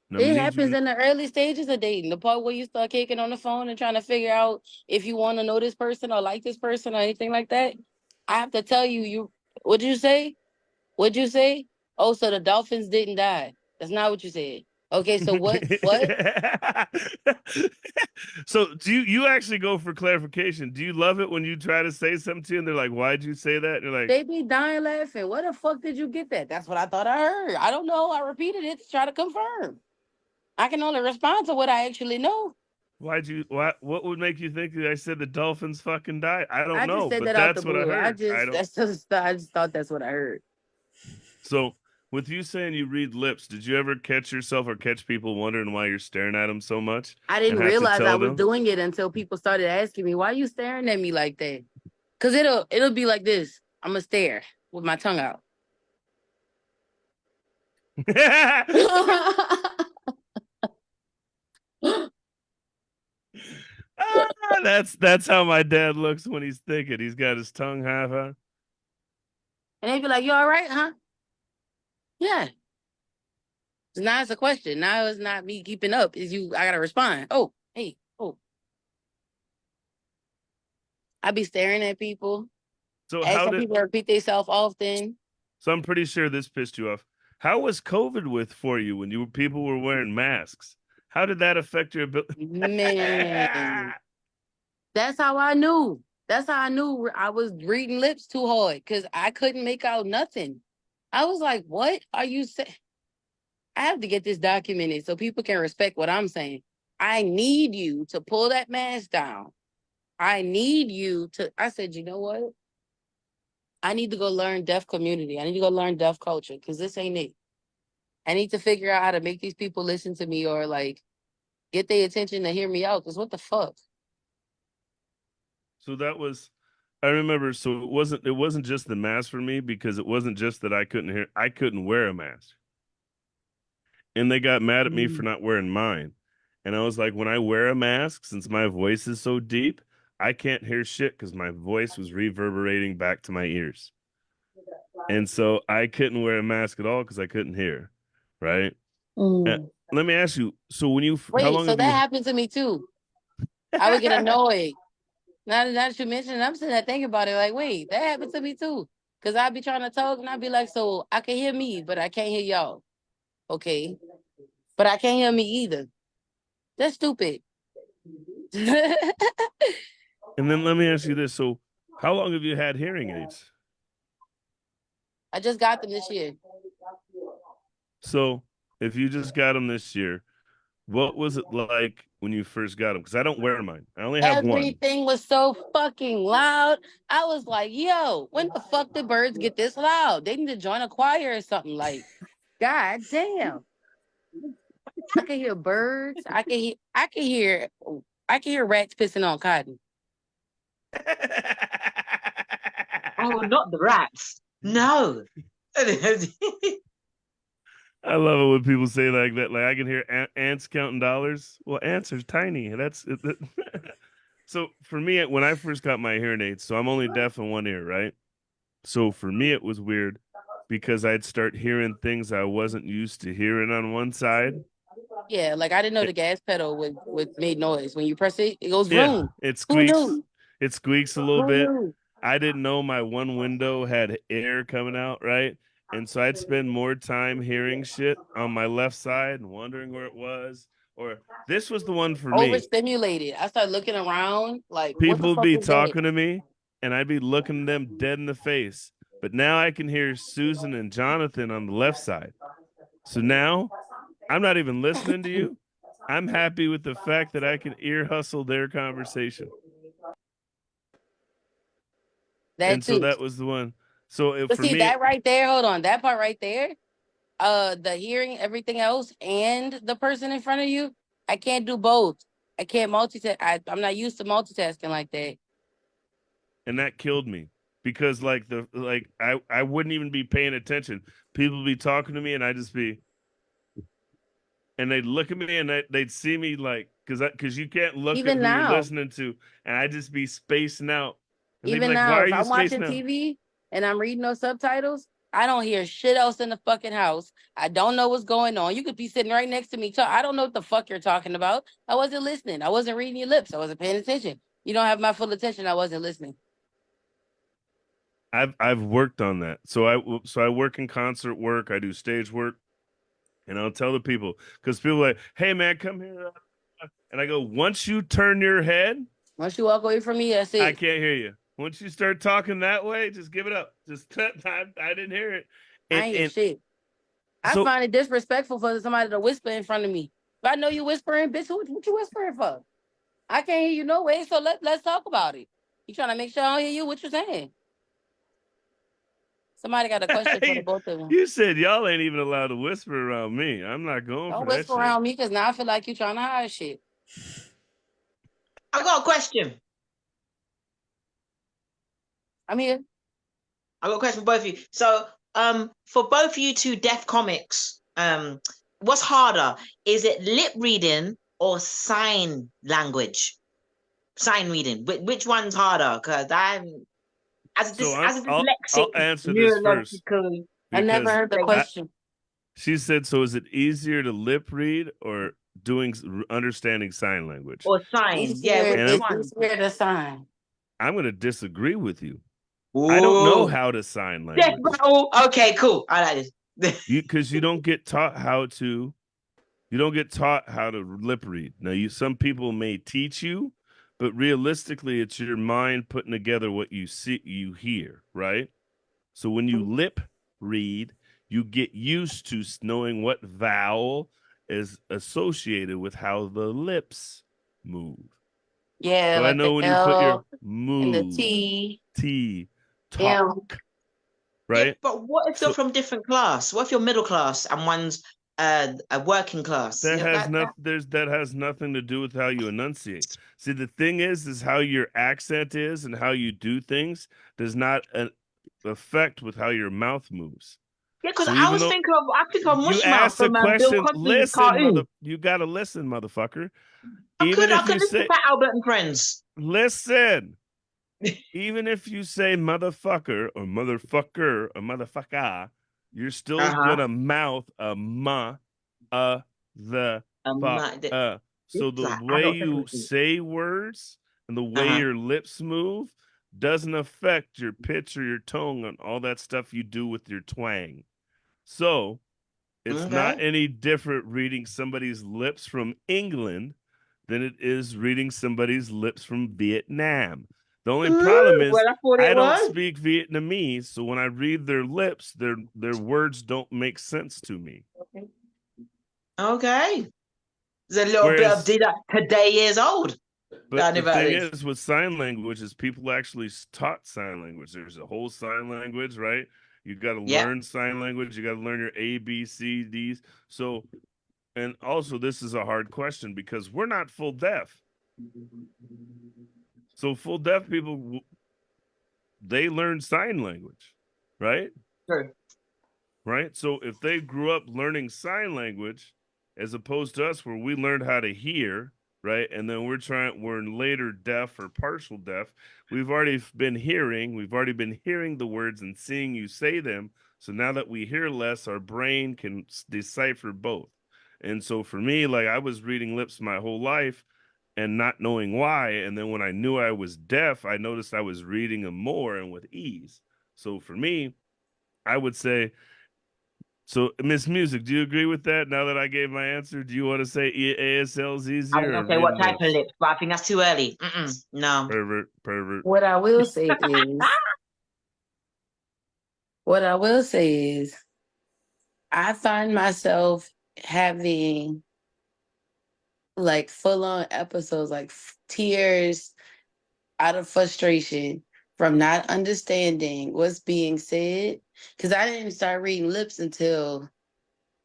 And I'm It gonna need happens you in the early stages of dating, the part where you start kicking on the phone and trying to figure out if you want to know this person or like this person or anything like that. I have to tell you, what'd you say? What'd you say? Oh, so the dolphins didn't die. That's not what you said. Okay, so what? What? So do you actually go for clarification? Do you love it when you try to say something to you and they're like, why'd you say that? And you're like, They be dying laughing. Where the fuck did you get that? That's what I thought I heard. I don't know. I repeated it to try to confirm. I can only respond to what I actually know. what would make you think that I said the dolphins fucking died? I don't I just know, said but that out the that's what I blue. heard. I don't. I just thought that's what I heard. So, with you saying you read lips, did you ever catch yourself or catch people wondering why you're staring at them so much I and didn't have to realize I tell was them? doing it until people started asking me, "Why are you staring at me like that?" Because it'll be like this. I'm gonna stare with my tongue out. Ah, that's how my dad looks when he's thinking. He's got his tongue half out. And they'd be like, "You all right, huh?" Yeah. So now it's a question. Now it's not me keeping up. Is you? I gotta respond. Oh, hey, oh. I be staring at people, So how asking did people to repeat themselves often. so I'm pretty sure this pissed you off. How was COVID with for you when people were wearing masks? How did that affect your ability? Man, that's how I knew. That's how I knew I was reading lips too hard because I couldn't make out nothing. I was like, "What are you saying?" I have to get this documented so people can respect what I'm saying. I need you to pull that mask down. I need you to. I said, you know what? I need to go learn deaf community. I need to go learn deaf culture because this ain't it. I need to figure out how to make these people listen to me or like get their attention to hear me out. Because what the fuck? So that was, I remember. So it wasn't just the mask for me, because it wasn't just that I couldn't wear a mask, and they got mad at me for not wearing mine. And I was like, when I wear a mask, since my voice is so deep, I can't hear shit because my voice was reverberating back to my ears. And so I couldn't wear a mask at all because I couldn't hear. Right. Let me ask you. So how Wait, long so have that you? happened to me too. I would get annoyed. Now that you mentioned it, I'm sitting there thinking about it like, wait, that happened to me too. Because I'd be trying to talk and I'd be like, so I can hear me, but I can't hear y'all. Okay. But I can't hear me either. That's stupid. And then let me ask you this. So how long have you had hearing aids? I just got them this year. So if you just got them this year, what was it like when you first got them? Because I don't wear mine. I only have one. Everything was so fucking loud. I was like, yo, when the fuck did birds get this loud? They need to join a choir or something. Like, god damn. I can hear birds. I can hear rats pissing on cotton. Oh, not the rats. No. I love it when people say like that. Like, I can hear ants counting dollars. Well, ants are tiny. So for me, when I first got my hearing aids, so I'm only deaf in one ear, right? So for me, it was weird because I'd start hearing things I wasn't used to hearing on one side. Yeah, like I didn't know the gas pedal would made noise. When you press it, it goes Yeah, vroom. it Who squeaks. knew? It squeaks a little Who bit. knew? I didn't know my one window had air coming out, right? And so I'd spend more time hearing shit on my left side and wondering where it was. Or this was the one for me. Overstimulated. I started looking around like, what the People would fuck be is that? talking to me and I'd be looking them dead in the face. But now I can hear Susan and Jonathan on the left side. So now I'm not even listening to you. I'm happy with the fact that I can ear hustle their conversation. That And so too. that was the one. So But for see me, that right there, hold on, that part right there, the hearing everything else and the person in front of you, I can't do both. I can't multitask. I'm not used to multitasking like that. and that killed me because I wouldn't even be paying attention. People would be talking to me and I'd just be, and they'd look at me and they'd see me like, because you can't look at Even who you're now, listening to, and I'd just be spacing out. And they'd be even like, "Why now, are if you I'm watching spacing out?" TV and I'm reading those subtitles, I don't hear shit else in the fucking house. I don't know what's going on. You could be sitting right next to me. I don't know what the fuck you're talking about. I wasn't listening. I wasn't reading your lips. I wasn't paying attention. You don't have my full attention. I wasn't listening. I've worked on that. So I work in concert work. I do stage work, and I'll tell the people because people are like, "Hey man, come here," and I go, "Once you turn your head, Once you walk away from me, that's I it. can't hear you. Once you start talking that way, just give it up. Just I didn't hear it." I And ain't hear shit. I so find it disrespectful for somebody to whisper in front of me. If I know you whispering, bitch, what you whispering for? I can't hear you no way, so let's talk about it. You trying to make sure I don't hear you? What you saying? Somebody got a question for the both of them. you said y'all ain't even allowed to whisper around me. I'm not going for Don't that whisper shit. around me because now I feel like you trying to hide shit. I got a question. I'm here. I got a question for both of you. So, for both of you two deaf comics, what's harder? Is it lip reading or sign language? Sign reading. Which one's harder? Because I'm So as a I'll dyslexic, answer this first neurological. I never because heard the I, question. she said, "So is it easier to lip read or understanding sign language?" Or sign. Yeah, Easier, And which it's one? easier to sign. I'm going to disagree with you. I don't know Ooh. how to sign Death language. battle. Okay, cool. I like this. Because you don't get taught how to lip read. Now, some people may teach you, but realistically, it's your mind putting together what you hear, right? So when you lip read, you get used to knowing what vowel is associated with how the lips move. Yeah, So I like know the when you put your L and the move, T, T, M. talk, Yeah, right? but what if you're So from different class? What if you're middle class and one's a working class. That Yeah, has that has nothing to do with how you enunciate. See, the thing is how your accent is and how you do things does not affect with how your mouth moves. yeah, because So I even was though thinking of you Mushmouth ask a from Bill question, Cosby's listen, cartoon. you gotta listen, motherfucker. I Even if could you listen say, to Albert and Friends. listen, even if you say motherfucker or motherfucker, you're still Uh-huh. gonna mouth a the fuck. So It's the like way adult you differences. say words and the way Uh-huh. your lips move doesn't affect your pitch or your tone and all that stuff you do with your twang. So it's not Okay. any different reading somebody's lips from England than it is reading somebody's lips from Vietnam. The only problem Ooh, is well, I thought I it don't was. speak Vietnamese, so when I read their lips, their words don't make sense to me. Okay. There's a little bit of Whereas, today years old but down the about thing this. is with sign language is people actually taught sign language. There's a whole sign language, right? You got to Yeah. learn sign language. You got to learn your A, B, C, D's. So, and also this is a hard question because we're not full deaf. So full deaf people, they learn sign language, right? True. Right. So if they grew up learning sign language, as opposed to us, where we learned how to hear, right, and then we're later deaf or partial deaf. We've already been hearing. We've already been hearing the words and seeing you say them. So now that we hear less, our brain can decipher both. And so for me, like I was reading lips my whole life and not knowing why. And then when I knew I was deaf, I noticed I was reading them more and with ease. So for me, I would say, so Miss Music, do you agree with that? Now that I gave my answer, do you want to say ASL is I easier was or gonna say what reading type of lips? lips, but I think that's too early. Mm-mm. No. Pervert, pervert. What I will say is, what I will say is, I find myself having like full on episodes, like tears out of frustration from not understanding what's being said. Because I didn't start reading lips until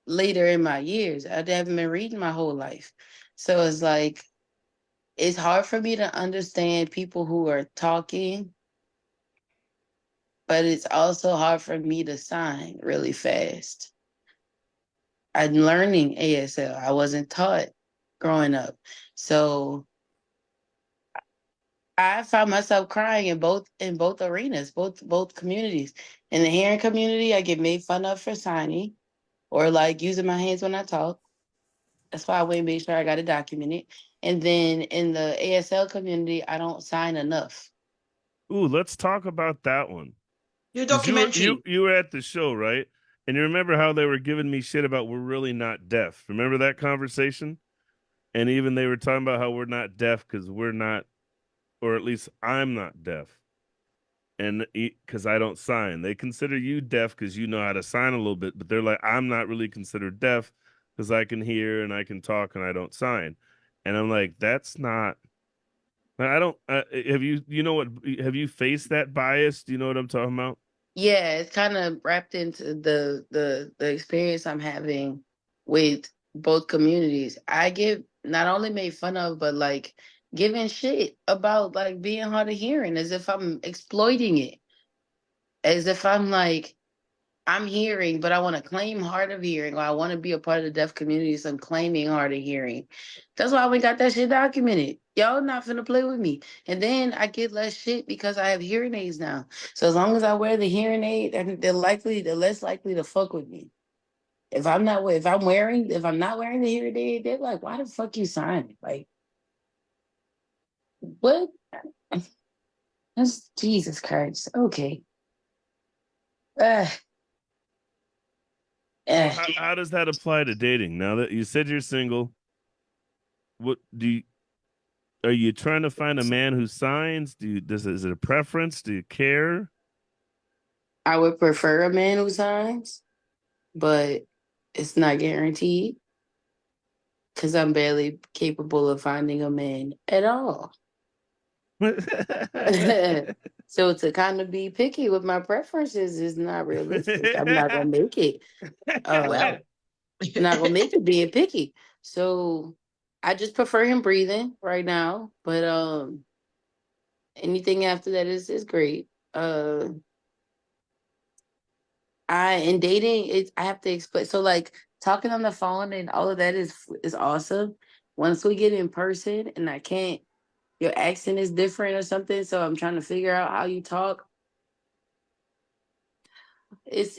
later in my years. I haven't been reading my whole life. So it's like, it's hard for me to understand people who are talking, but it's also hard for me to sign really fast. I'm learning ASL. I wasn't taught growing up. So I found myself crying in both arenas, both communities. In the hearing community, I get made fun of for signing or like using my hands when I talk. That's why I went and made sure I got it documented. And then in the ASL community, I don't sign enough. Ooh, let's talk about that one. Your Because documentary. you were at the show, right? And you remember how they were giving me shit about we're really not deaf. Remember that conversation? And even they were talking about how we're not deaf because we're not, or at least I'm not deaf. And because I don't sign, they consider you deaf because you know how to sign a little bit, but they're like, I'm not really considered deaf because I can hear and I can talk and I don't sign. And I'm like, that's not. I don't. Have you? You know what? Have you faced that bias? Do you know what I'm talking about? Yeah, it's kind of wrapped into the experience I'm having with both communities. I get not only made fun of, but like giving shit about like being hard of hearing as if I'm exploiting it. As if I'm like, I'm hearing, but I want to claim hard of hearing, or I want to be a part of the deaf community, so I'm claiming hard of hearing. That's why we got that shit documented. Y'all not finna play with me. And then I get less shit because I have hearing aids now. So as long as I wear the hearing aid, they're less likely to fuck with me. If I'm not if I'm not wearing the hearing aid, they're like, why the fuck you signing? Like, what? That's Jesus Christ. Okay. Uh, So uh. how does that apply to dating? Now that you said you're single, what do you, are you trying to find a man who signs? Is it a preference? Do you care? I would prefer a man who signs, but it's not guaranteed because I'm barely capable of finding a man at all. So to kind of be picky with my preferences is not realistic. I'm not gonna make it. Well, not gonna make it being picky. So I just prefer him breathing right now. But anything after that is great. I in dating it I have to explain, so like talking on the phone and all of that is awesome. Once we get in person and I can't, your accent is different or something, so I'm trying to figure out how you talk. It's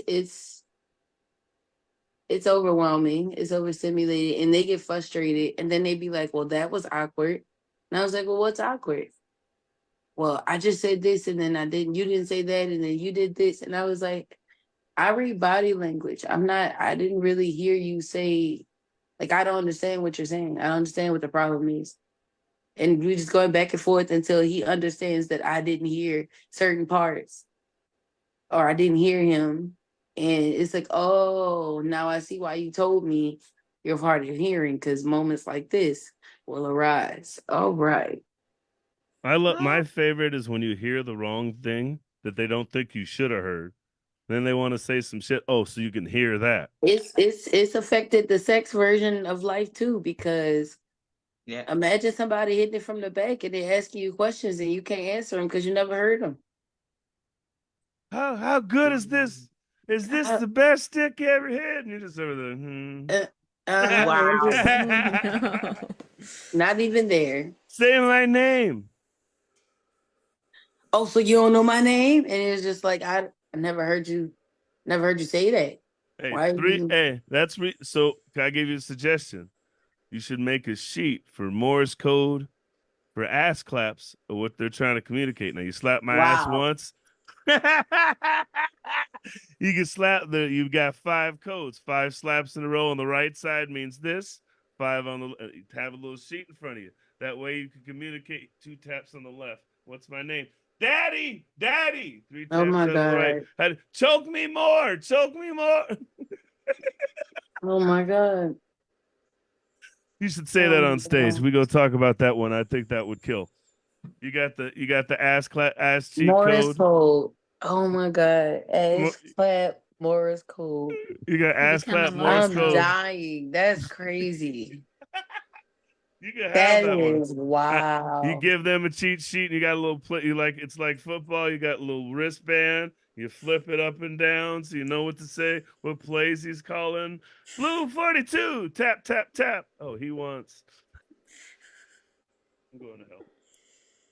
it's overwhelming, it's overstimulated, and they get frustrated, and then they be like, well, that was awkward. And I was like, well, what's awkward? Well, I just said this and then you didn't say that, and then you did this. And I was like, I read body language. I didn't really hear you say, like, I don't understand what you're saying. I don't understand what the problem is. And we just going back and forth until he understands that I didn't hear certain parts or I didn't hear him. And it's like, oh, now I see why you told me you're hard of hearing, because moments like this will arise. All right. I love my favorite is when you hear the wrong thing that they don't think you should have heard. Then they want to say some shit. Oh, so you can hear that. It's affected the sex version of life too, because Yeah. imagine somebody hitting it from the back and they asking you questions and you can't answer them because you never heard them. How good is this? Is this the best dick you ever had? And you're just over there. And just Wow. No. not even there. Say my name. Oh, so you don't know my name? And it's just like I never heard you say that. Hey, Why you Hey, that's so. Can I give you a suggestion? You should make a sheet for Morse code for ass claps of what they're trying to communicate. Now you slap my ass wow. once. You can slap you've got 5 codes. 5 slaps in a row on the right side means this. 5 on the have a little sheet in front of you. That way you can communicate. 2 taps on the left. What's my name? Daddy, Daddy. 3 Oh taps my on the right. God. Choke me more. Choke me more. Oh my God. You should say that Oh on my stage. God. We go talk about that one. I think that would kill. You got the ass cheat Morris code. code. Oh my God. Ass clap Morris code. You got You're ass clap becoming Morse Morse I'm code. code. dying. That's crazy. You can have That that one. is You wow. give them a cheat sheet, and you got a little play. You like it's like football. You got a little wristband. You flip it up and down, so you know what to say. What plays he's calling? Blue 42. Tap tap tap. Oh, he wants. I'm going to hell.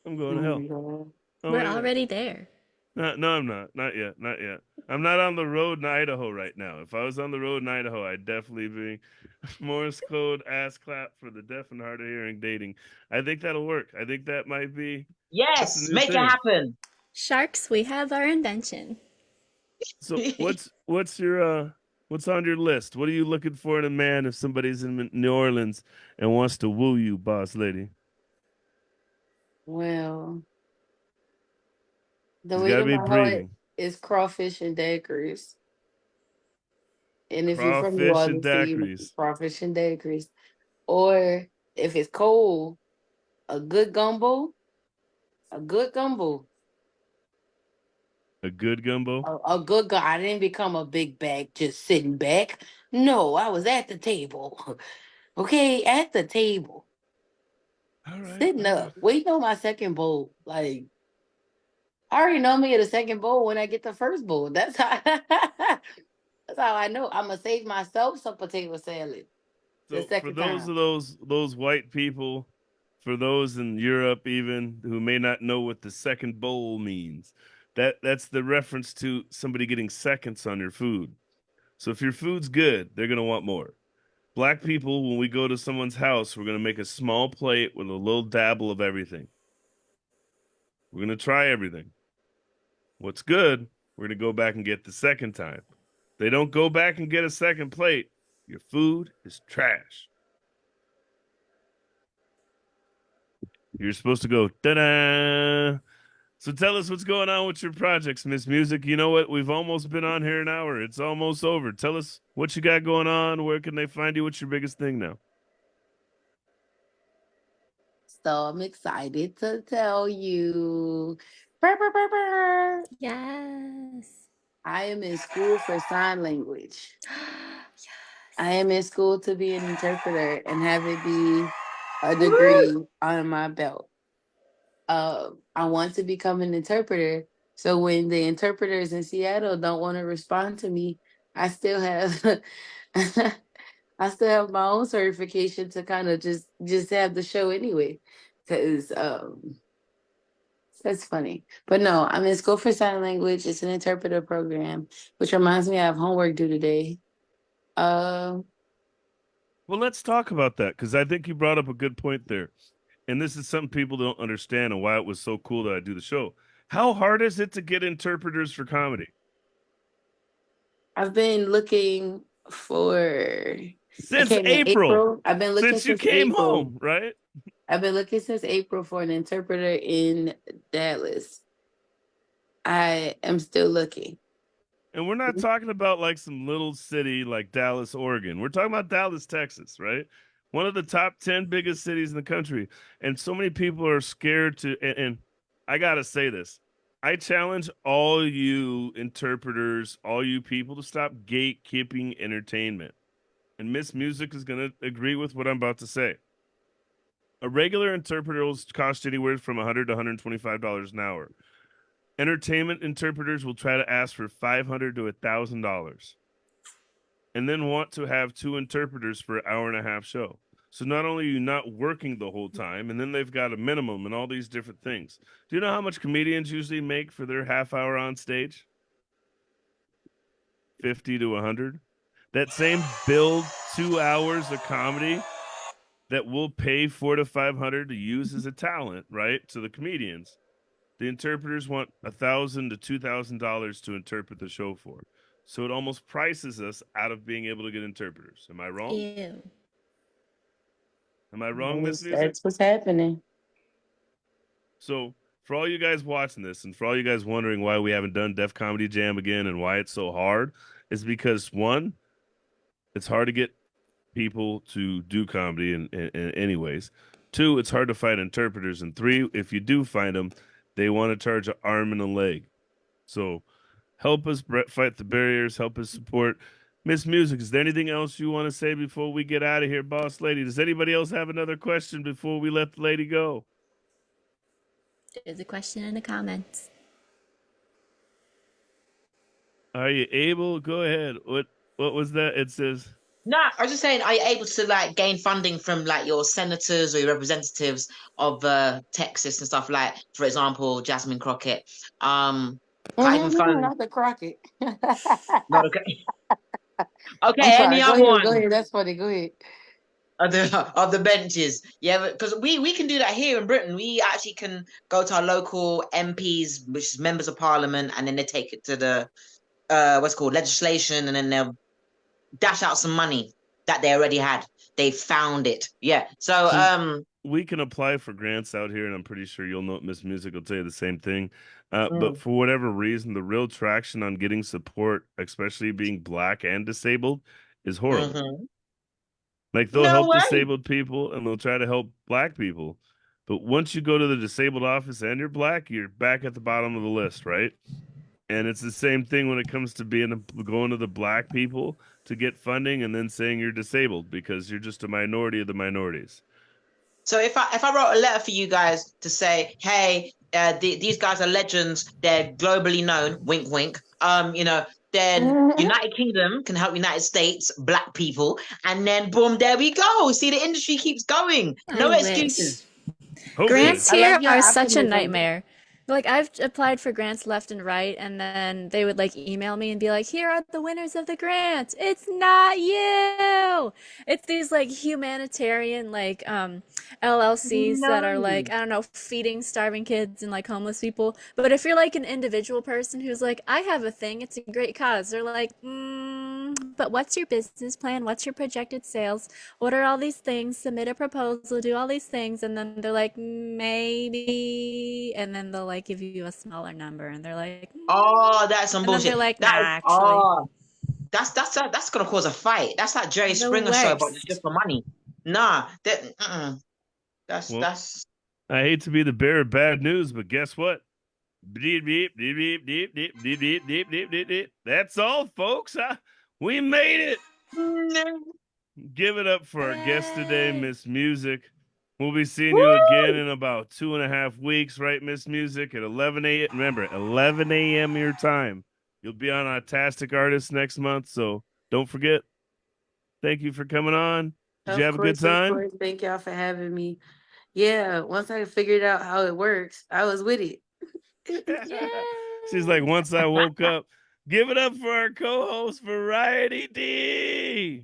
I'm going to Oh hell. my God. Oh We're my god. already there. No, I'm not. Not yet. Not yet. I'm not on the road in Idaho right now. If I was on the road in Idaho, I'd definitely be Morse code ass clap for the deaf and hard of hearing dating. I think that'll work. I think that might be that's a Yes, new make it thing. happen. Sharks, we have our invention. So what's your what's on your list? What are you looking for in a man if somebody's in New Orleans and wants to woo you, boss lady? Well, the He's way got to to be my heart breathing. is crawfish and daiquiris. And if you're from New Crawfish and Orleans, then you know daiquiris. crawfish and daiquiris. Or if it's cold, a good gumbo, a good gumbo, A good gumbo. a good I didn't become a big bag just sitting back. No, I was at the table. Okay, at the table, All right, sitting all right. up, waiting on my second bowl. Like I already know me at the second bowl when I get the first bowl. That's how that's how I know I'm gonna save myself some potato salad the So for second those time. of those white people, for those in Europe even who may not know what the second bowl means, that's the reference to somebody getting seconds on your food. So if your food's good, they're gonna want more. Black people, when we go to someone's house, we're gonna make a small plate with a little dabble of everything. We're gonna try everything. What's good, we're gonna go back and get the second time. They don't go back and get a second plate. Your food is trash. You're supposed to go da-da. So tell us what's going on with your projects, Miss Music. You know what? We've almost been on here an hour. It's almost over. Tell us what you got going on. Where can they find you? What's your biggest thing now? So I'm excited to tell you. Brr, brr, brr, brr. Yes. I am in school for sign language. Yes. I am in school to be an interpreter and have it be a Woo! degree on my belt. I want to become an interpreter. So when the interpreters in Seattle don't want to respond to me, I still have I still have my own certification to kind of just have the show anyway. Cause that's funny. But no, I'm in school for sign language. It's an interpreter program, which reminds me I have homework due today. Uh, Well, let's talk about that because I think you brought up a good point there. And this is something people don't understand and why it was so cool that I do the show. How hard is it to get interpreters for comedy? I've been looking for I Since came in April, April. I've been looking since you since came April. home, right? I've been looking since April for an interpreter in Dallas. I am still looking. And we're not talking about like some little city like Dallas, Oregon. We're talking about Dallas, Texas, right? One of the top 10 biggest cities in the country. And so many people are scared to, and I got to say this. I challenge all you interpreters, all you people to stop gatekeeping entertainment. And Miss Music is going to agree with what I'm about to say. A regular interpreter will cost anywhere from $100 to $125 an hour. Entertainment interpreters will try to ask for $500 to $1,000 and then want to have two interpreters for an hour and a half show. So not only are you not working the whole time, and then they've got a minimum and all these different things. Do you know how much comedians usually make for their half hour on stage? 50 to 100. That same billed 2 hours of comedy that we'll pay 4 to 500 to use as a talent, right? To the comedians. The interpreters want $1,000 to $2,000 to interpret the show for. So it almost prices us out of being able to get interpreters. Am I wrong? Ew. Am I wrong, Miss Music? That's what's happening. So for all you guys watching this and for all you guys wondering why we haven't done Def Comedy Jam again and why it's so hard, is because one, it's hard to get people to do comedy in anyways. Two, it's hard to find interpreters. And three, if you do find them, they want to charge an arm and a leg. So help us fight the barriers, help us support Miss Music. Is there anything else you want to say before we get out of here, boss lady? Does anybody else have another question before we let the lady go? There's a question in the comments. Are you able? Go ahead. What was that? It says No, I was just saying, are you able to like gain funding from like your senators or your representatives of Texas and stuff like, for example, Jasmine Crockett? Can't even fund. Not the Crockett. Not okay. I'm Okay, sorry. any Go other ahead. Go one ahead. That's funny. Go ahead. of the benches? Yeah, because we can do that here in Britain. We actually can go to our local MPs, which is members of parliament, and then they take it to the what's called legislation, and then they'll dash out some money that they already had. They found it. Yeah. So we can apply for grants out here, and I'm pretty sure you'll know Miss Music will tell you the same thing. But mm, for whatever reason, the real traction on getting support, especially being black and disabled, is horrible. mhm. Like they'll No help way. disabled people and they'll try to help black people. But once you go to the disabled office and you're black, you're back at the bottom of the list, right? And it's the same thing when it comes to going to the black people to get funding and then saying you're disabled because you're just a minority of the minorities. So if I wrote a letter for you guys to say, hey, these guys are legends, they're globally known, wink wink. Then United Kingdom can help United States, black people, and then boom, there we go. See, the industry keeps going. No I excuses. Hopefully. Grants I love here your are such a optimism. nightmare. Like I've applied for grants left and right, and then they would like email me and be like, "Here are the winners of the grant. It's not you. It's these like humanitarian like LLCs that are like, No. I don't know, feeding starving kids and like homeless people. But if you're like an individual person who's like, I have a thing, it's a great cause, they're like, but what's your business plan? What's your projected sales? What are all these things? Submit a proposal, do all these things, and then they're like, maybe, and then they'll like give you a smaller number, and they're like, Oh, that's some and then bullshit. they're like, nah, That is actually, that's gonna cause a fight. That's that Jerry the Springer show, but just worst. for money. Nah, that's Well, that's I hate to be the bearer of bad news, but guess what? Beep, beep, beep, beep, beep, beep, beep, beep, beep, beep, beep, beep. That's all, folks. We made it. Give it up for our guest today, Yay. Miss Music. We'll be seeing Woo! you again in about 2.5 weeks, right, Miss Music, at 11 a.m. Remember, 11 a.m. your time. You'll be on Autastic Artists next month, so don't forget. Thank you for coming on. Did you have a good Of time? course. Thank y'all for having me. Yeah, once I figured out how it works, I was with it. She's like, Yay. once I woke up, give it up for our co-host, Variety D.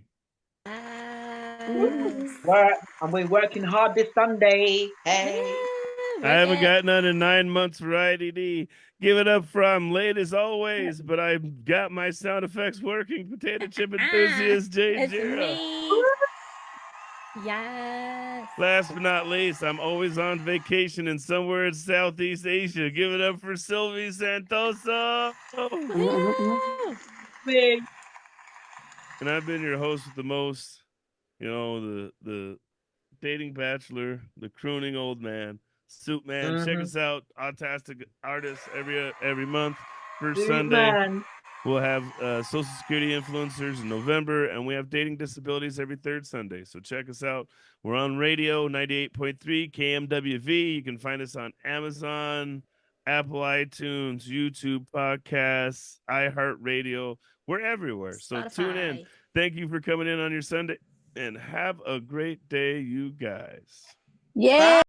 Yes. Work, and we're working hard this Sunday. Hey. I Work haven't it. gotten none in 9 months, Variety D. Give it up for I'm late as always, but I've got my sound effects working. Potato chip enthusiast, Jay It's Jira. me. Yes. Last but not least, I'm always on vacation in somewhere in Southeast Asia. Give it up for Sylvie Santoso. Woohoo. Me. And I've been your host with the most, the dating bachelor, the crooning old man, Soup Man. Check Mm-hmm. us out, Autastic Artists every month. First Dude, Sunday, man. we'll have Social Security influencers in November, and we have dating disabilities every third Sunday. So check us out. We're on radio 98.3 KMWV. You can find us on Amazon, Apple iTunes, YouTube podcasts, iHeartRadio. We're everywhere. So tune in. Spotify. Thank you for coming in on your Sunday and have a great day, you guys. Yeah. Bye.